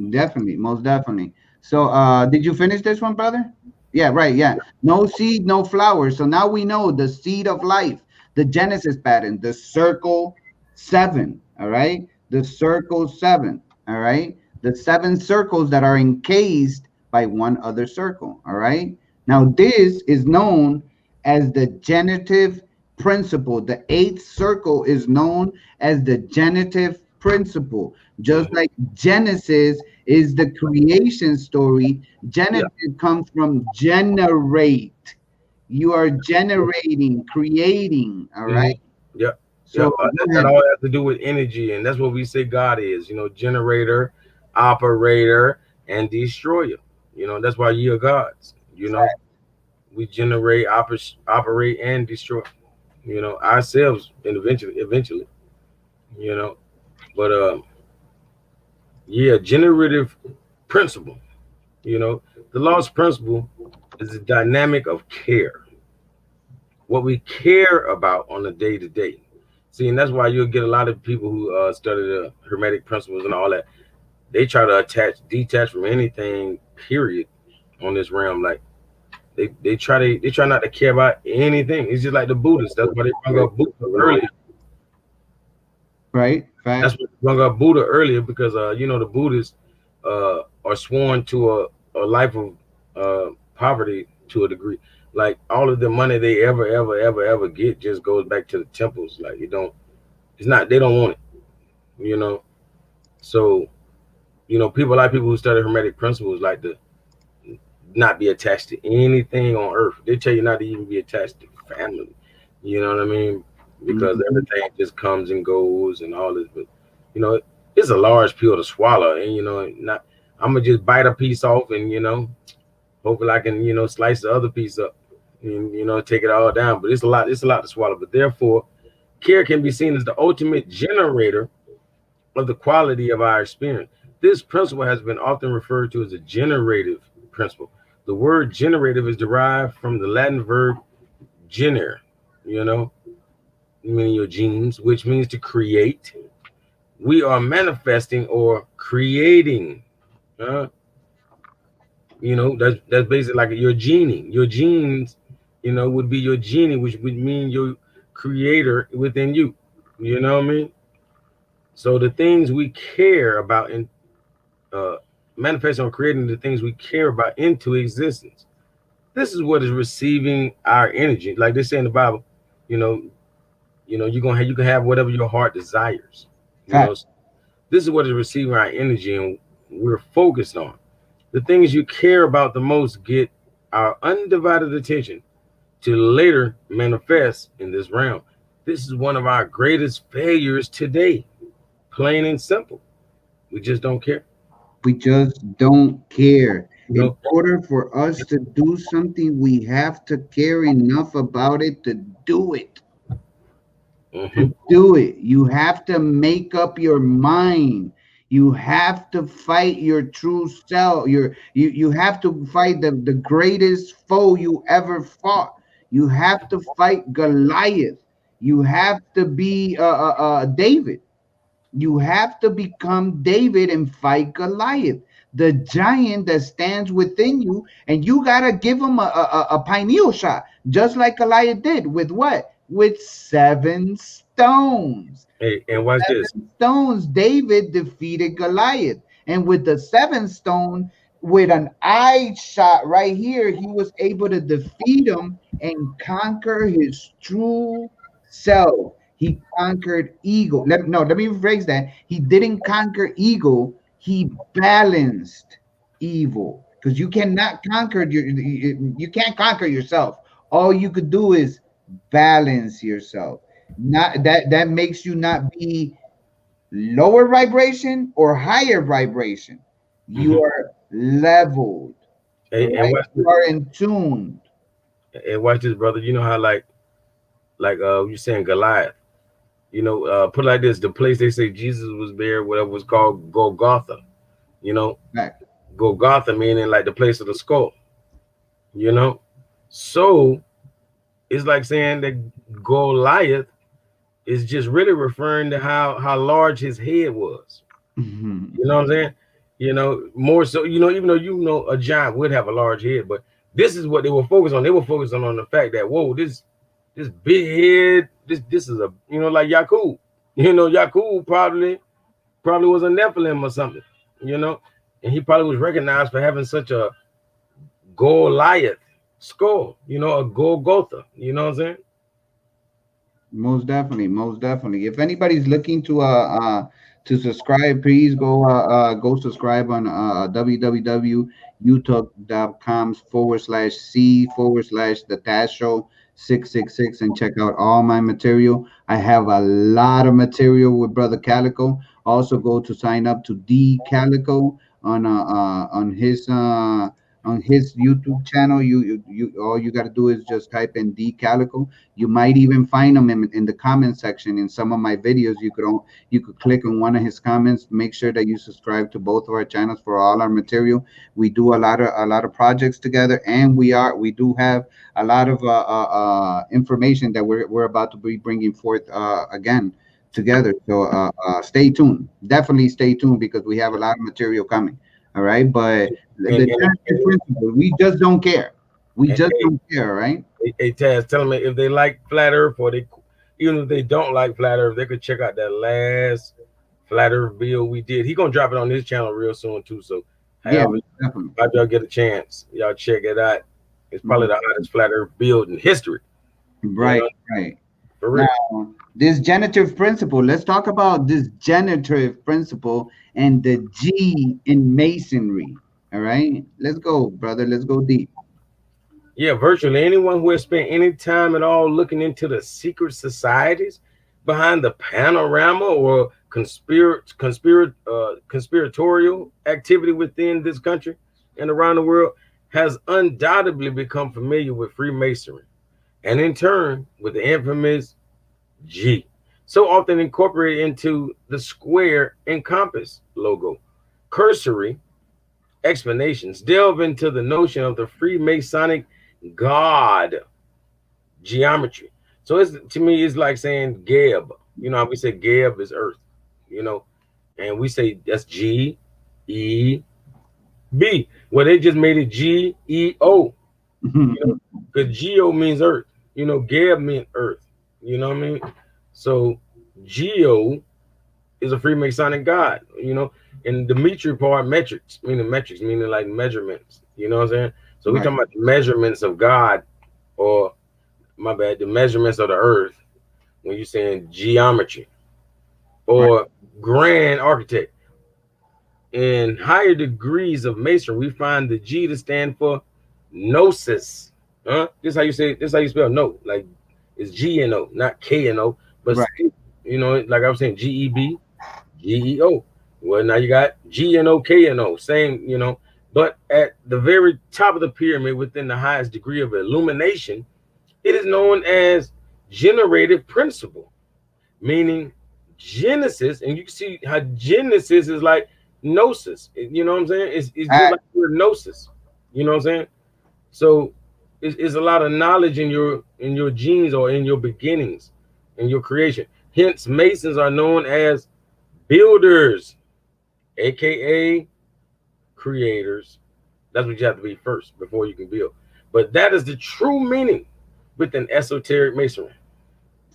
Definitely, most definitely. So did you finish this one, brother? Yeah, right. Yeah. No seed, no flower. So now we know the seed of life, the Genesis pattern, the circle 7. All right. The circle 7. All right. The 7 circles that are encased by one other circle. All right. Now this is known as the genitive principle. The 8th circle is known as the genitive principle. Just Mhm. like Genesis is the creation story, Yeah. genitive comes from generate. You are generating, creating. All Mhm. right. Yep. So Yep. go That ahead. all has to do with energy, and that's what we say God is. Generator, operator, and destroyer. That's why you're gods. We generate, operate, and destroy. Ourselves, and eventually. You know, but yeah, generative principle. The lost principle is the dynamic of care. What we care about on a day to day. See, and that's why you'll get a lot of people who study the Hermetic principles and all that. They try to detach from anything, period, on this realm. Like they try not to care about anything. It's just like the Buddhists. That's why they brought up Buddha earlier. Right? That's Fact. what brought up Buddha earlier because the Buddhists are sworn to a life of poverty to a degree. Like all of the money they ever get just goes back to the temples. Like it's not they don't want it, you know. So people who study Hermetic principles like to not be attached to anything on earth. They tell you not to even be attached to family. You know what I mean? Because Mhm. everything just comes and goes and all this. But you know, it's a large pill to swallow, and not. I'm gonna just bite a piece off, and hopefully I can slice the other piece up, and take it all down. But it's a lot. It's a lot to swallow. But therefore, care can be seen as the ultimate generator of the quality of our experience. This principle has been often referred to as a generative principle. The word generative is derived from the Latin verb gener, you know, meaning your genes, which means to create. We are manifesting or creating. Uh, that's basically like your genie. Your genes, would be your genie, which would mean your creator within you. You know what I mean? So the things we care about in uh, manifesting or creating the things we care about into existence. This is what is receiving our energy. Like they say in the Bible, you know, you can have whatever your heart desires. You know, Fact. this is what is receiving our energy, and we're focused on the things you care about the most. Get our undivided attention to later manifest in this realm. This is one of our greatest failures today. Plain and simple. We just don't care. We just don't care. You In know. order for us to do something, we have to care enough about it to do it. To Hmm. do it, you have to make up your mind. You have to fight your true self. You have to fight the greatest foe you ever fought. You have to fight Goliath. You have to be David. You have to become David and fight Goliath, the giant that stands within you, and you gotta give him a pineal shot, just like Goliath did with what? With 7 stones. Hey, and watch this. 7 stones, David defeated Goliath, and with the 7th stone, with an eye shot right here, he was able to defeat him and conquer his true self. He conquered ego. Let me rephrase that. He didn't conquer ego. He balanced evil, because you cannot conquer you can't conquer yourself. All you could do is balance yourself. Not that makes you not be lower vibration or higher vibration. You Hmm. are leveled, Hey, and right? watch You this. are in tune. And watch this, brother. You know how you saying Goliath. Put it like this: the place they say Jesus was there, whatever was called Golgotha. You know, Right. Golgotha meaning like the place of the skull. You know, so it's like saying that Goliath is just really referring to how large his head was. You know what I'm saying? More so, even though a giant would have a large head, but this is what they were focused on. They were focusing on the fact that whoa, this big head, this is a like Yakub. Yakub probably was a Nephilim or something, you know, and he probably was recognized for having such a Goliath skull, a Golgotha. You know what I'm saying? Most definitely, most definitely. If anybody's looking to subscribe, please go subscribe on www.youtube.com/c/ the Tash Show 666 and check out all my material. I have a lot of material with Brother Calico. Also go to sign up to D Calico on his on his YouTube channel. You all you got to do is just type in D Calico. You might even find him in the comment section in some of my videos. You could click on one of his comments. Make sure that you subscribe to both of our channels for all our material. We do a lot of projects together, and we do have a lot of information that we're about to be bringing forth again together. So stay tuned. Definitely stay tuned because we have a lot of material coming. All right, but the Genesis principle, we just don't care. We just hey, don't care, right? hey, Taz, tell them if they like flat Earth or they, even if they don't like flat Earth, they could check out that last flat Earth video we did. He gonna drop it on his channel real soon too. So, Yeah, however, definitely. if y'all get a chance, y'all check it out. It's probably Right, the hottest flat Earth build in history. You right, know, right. for real. Now, this generative principle. Let's talk about this generative principle and the G in masonry. All right, let's go, brother. Let's go deep. Yeah, virtually anyone who has spent any time at all looking into the secret societies behind the panorama or conspiratorial activity within this country and around the world has undoubtedly become familiar with Freemasonry and in turn with the infamous G, so often incorporated into the square and compass logo. Cursory explanations delve into the notion of the Freemasonic God geometry. So it's to me, it's like saying Geb. You know, we say Geb is Earth. You know, and we say that's G-E-B. Well, they just made it G-E-O. You know, because Geo means Earth. You know, Geb means Earth. You know what I mean? So Geo is a Freemasonic God. You know, and the Dimitri part, metrics, meaning like measurements. You know what I'm saying? So we Right, talking about the measurements of God, or my bad, the measurements of the earth when you're saying geometry right. or grand architect. In higher degrees of masonry, we find the G to stand for gnosis. This how you say this how you spell no. Like it's G and O, not K and O, but Right. still, you know, like I was saying, G-E-B, G-E-O. Well, now you got G and O, K and O, same, you know. But at the very top of the pyramid, within the highest degree of illumination, it is known as generative principle, meaning Genesis, and you can see how Genesis is like gnosis. You know what I'm saying? It's just Act, like your gnosis. You know what I'm saying? So it's a lot of knowledge in your genes or in your beginnings, in your creation. Hence, Masons are known as builders, aka creators. That's what you have to be first before you can build. But that is the true meaning within esoteric masonry.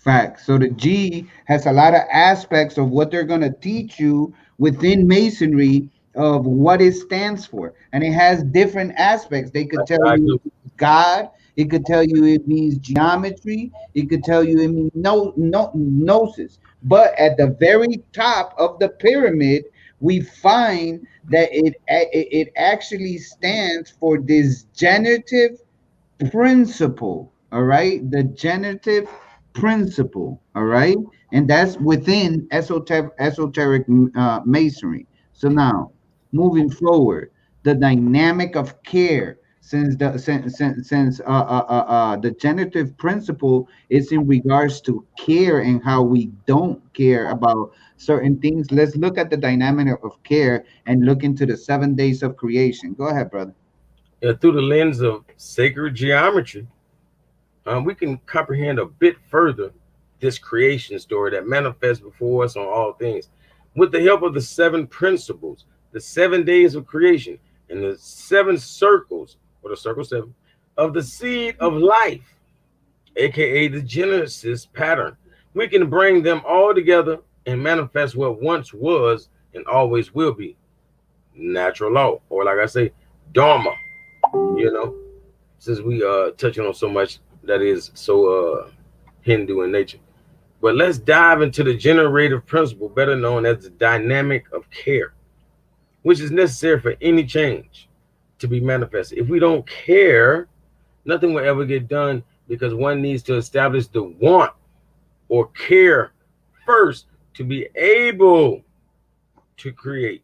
fact. So the G has a lot of aspects of what they're going to teach you within masonry of what it stands for. And it has different aspects. They could tell I you do. it's God. It could tell you it means geometry. It could tell you it means gnosis. But at the very top of the pyramid, we find that it actually stands for this generative principle. All right, the generative principle. All right, and that's within esoteric masonry. So now, moving forward, the dynamic of care. Since the generative principle is in regards to care and how we don't care about certain things, let's look at the dynamic of care and look into the 7 days of creation. Go ahead, brother. Through the lens of sacred geometry, we can comprehend a bit further this creation story that manifests before us on all things. With the help of the seven principles, the 7 days of creation, and the seven circles, or the circle seven, of the seed of life, aka the Genesis pattern, we can bring them all together and manifest what once was and always will be natural law, or like I say, Dharma, you know, since we touching on so much that is so Hindu in nature. But let's dive into the generative principle, better known as the dynamic of care, which is necessary for any change to be manifested. If we don't care, nothing will ever get done because one needs to establish the want or care first to be able to create.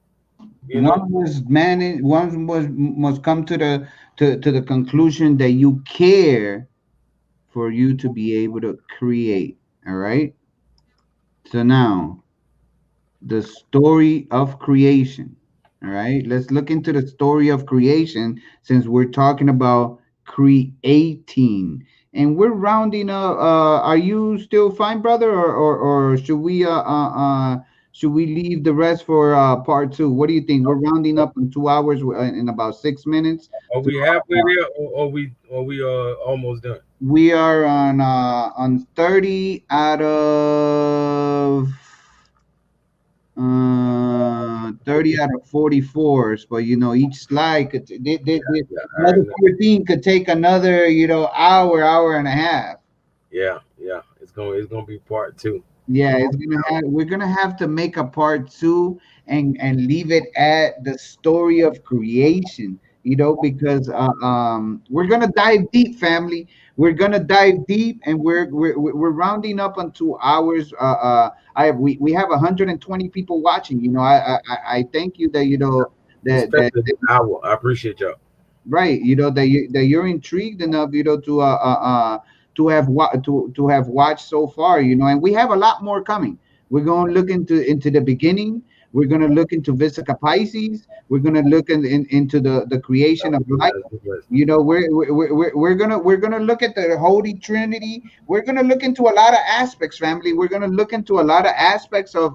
You know, One was managed. One was must come to the conclusion that you care for you to be able to create. All right. So now the story of creation. All right. Let's look into the story of creation since we're talking about creating. And we're rounding up. Are you still fine, brother, or should we leave the rest for part two? What do you think? We're rounding up in 2 hours in about 6 minutes. are To, we halfway there, or we almost done? we are on 30 out of 30 out of 44s, but each slide could Yeah, I another know. 14 could take another hour and a half. Yeah, yeah. It's gonna be part two. Yeah, it's gonna have we're gonna have to make a part two and leave it at the story of creation, because we're gonna dive deep, family. We're gonna dive deep, and we're rounding up on 2 hours. We have 120 people watching. I thank you that Especially this hour. I appreciate y'all. right, that you're intrigued enough, to have watched so far, and we have a lot more coming. We're going to look into the beginning. We're going to look into Vesica Pisces. We're going to look into the creation of life. We're gonna look at the Holy Trinity. We're gonna look into a lot of aspects, family. We're gonna look into a lot of aspects of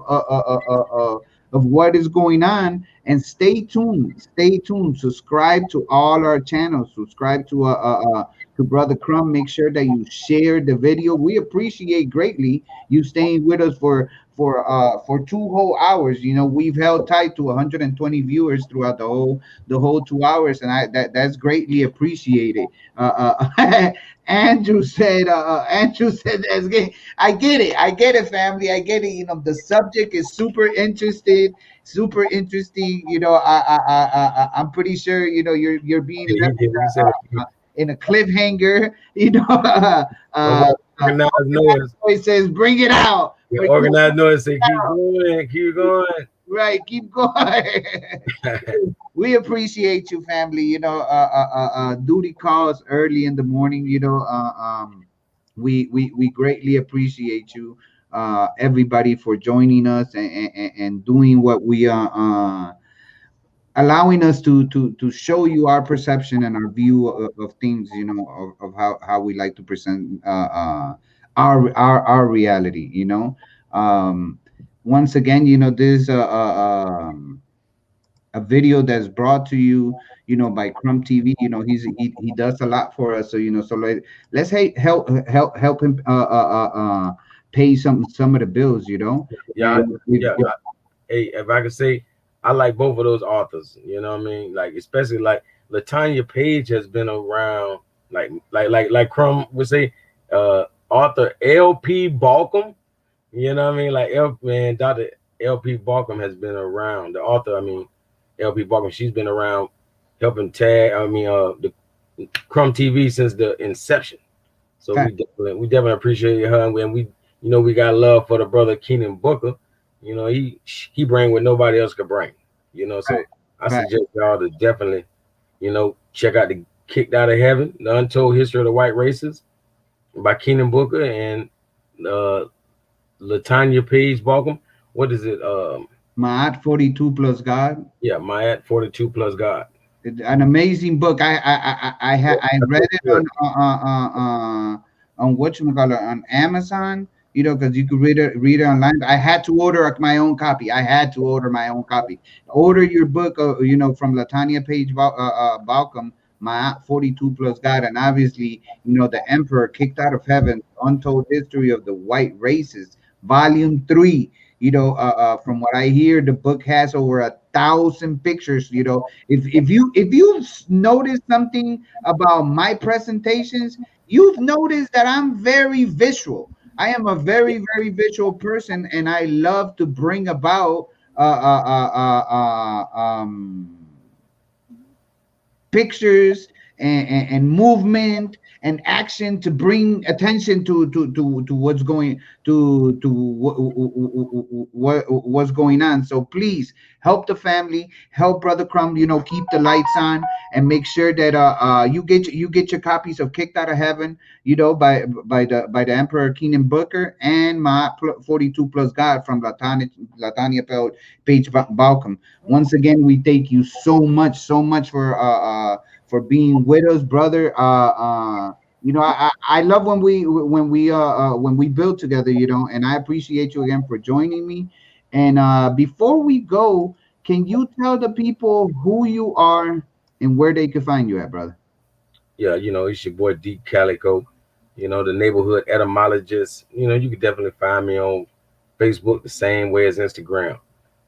what is going on. And stay tuned. Stay tuned. Subscribe to all our channels. Subscribe to Brother Crumb. Make sure that you share the video. We appreciate greatly you staying with us for 2 whole hours. We've held tight to 120 viewers throughout the whole 2 hours, and that's greatly appreciated. Andrew said I get it, family. I get it. The subject is super interesting. I'm pretty sure you're being left He said, in a cliffhanger. "Well, Uh, organized noise. it says bring it out. Yeah, Bring it organized noise. Say keep going, keep going." right, keep going. We appreciate you, family. Duty calls early in the morning. We greatly appreciate you, everybody, for joining us and doing what we allowing us to show you our perception and our view of things, of how we like to present our reality. Um, Once again, this a video that's brought to you, by Crumb TV. He does a lot for us. So let's help him pay some of the bills. Yeah, And yeah. Hey, if I could say, I like both of those authors. You know what I mean? Like especially like Latanya Page has been around. Like Crumb would say, author L.P. Balcom. You know what I mean? Like Dr. L.P. Balcom has been around. The author, I mean, L.P. Balcom, she's been around helping the Crumb TV since the inception. So we definitely appreciate her, and we got love for the brother Keenan Booker. He bring what nobody else could bring. So I Fact. suggest y'all to definitely check out the Kicked Out of Heaven, the Untold History of the White Races by Keenan Booker and uh, Latanya Page Balcom. What is it? Ma'at 42 plus God. Yeah, Mayat 42 plus God. An amazing book. I read it on whatchamacallit, on Amazon. Because you could read it online. I had to order my own copy. I had to order my own copy. Order your book, from Latanya Page Balcom, my 42 plus God, and obviously, the Emperor Kicked Out of Heaven, Untold History of the White Races, Volume 3. From what I hear, the book has over 1,000 pictures. If you noticed something about my presentations, you've noticed that I'm very visual. I am a very, very visual person, and I love to bring about pictures and movement and action to bring attention to what's going what's going on. So please help the family, help Brother Crumb, keep the lights on, and make sure that you get your copies of Kicked Out of Heaven, by the Emperor Keenan Booker, and my 42 Plus God from Latanya Page Balcom. Once again, we thank you so much for being with us, brother. I love when we build together, and I appreciate you again for joining me. And before we go, can you tell the people who you are and where they can find you at, brother? Yeah, it's your boy D Calico, the neighborhood etymologist. You can definitely find me on Facebook the same way as Instagram.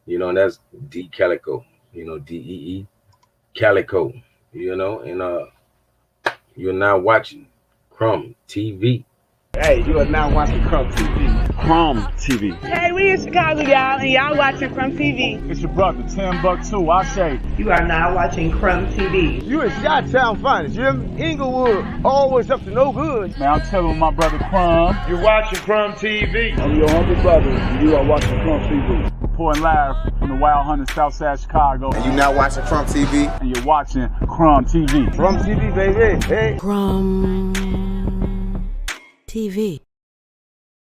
And that's D Calico, DEE Calico, and you're now watching Crumb TV. Hey, you are now watching Crumb TV. Crumb TV. Hey, we in Chicago, y'all, and y'all watching Crumb TV. It's your brother, Timbuktu. I say. You are now watching Crumb TV. You in Chi-Town finest, you hear me? Inglewood, always up to no good. Man, I'm telling my brother Crumb. You're watching Crumb TV. I'm your humble brother, and you are watching Crumb TV. Reporting live from the Wild Hunter, Southside Chicago. And you now watching Crumb TV. And you're watching Crumb TV. Crumb TV, baby. Hey. Crumb TV.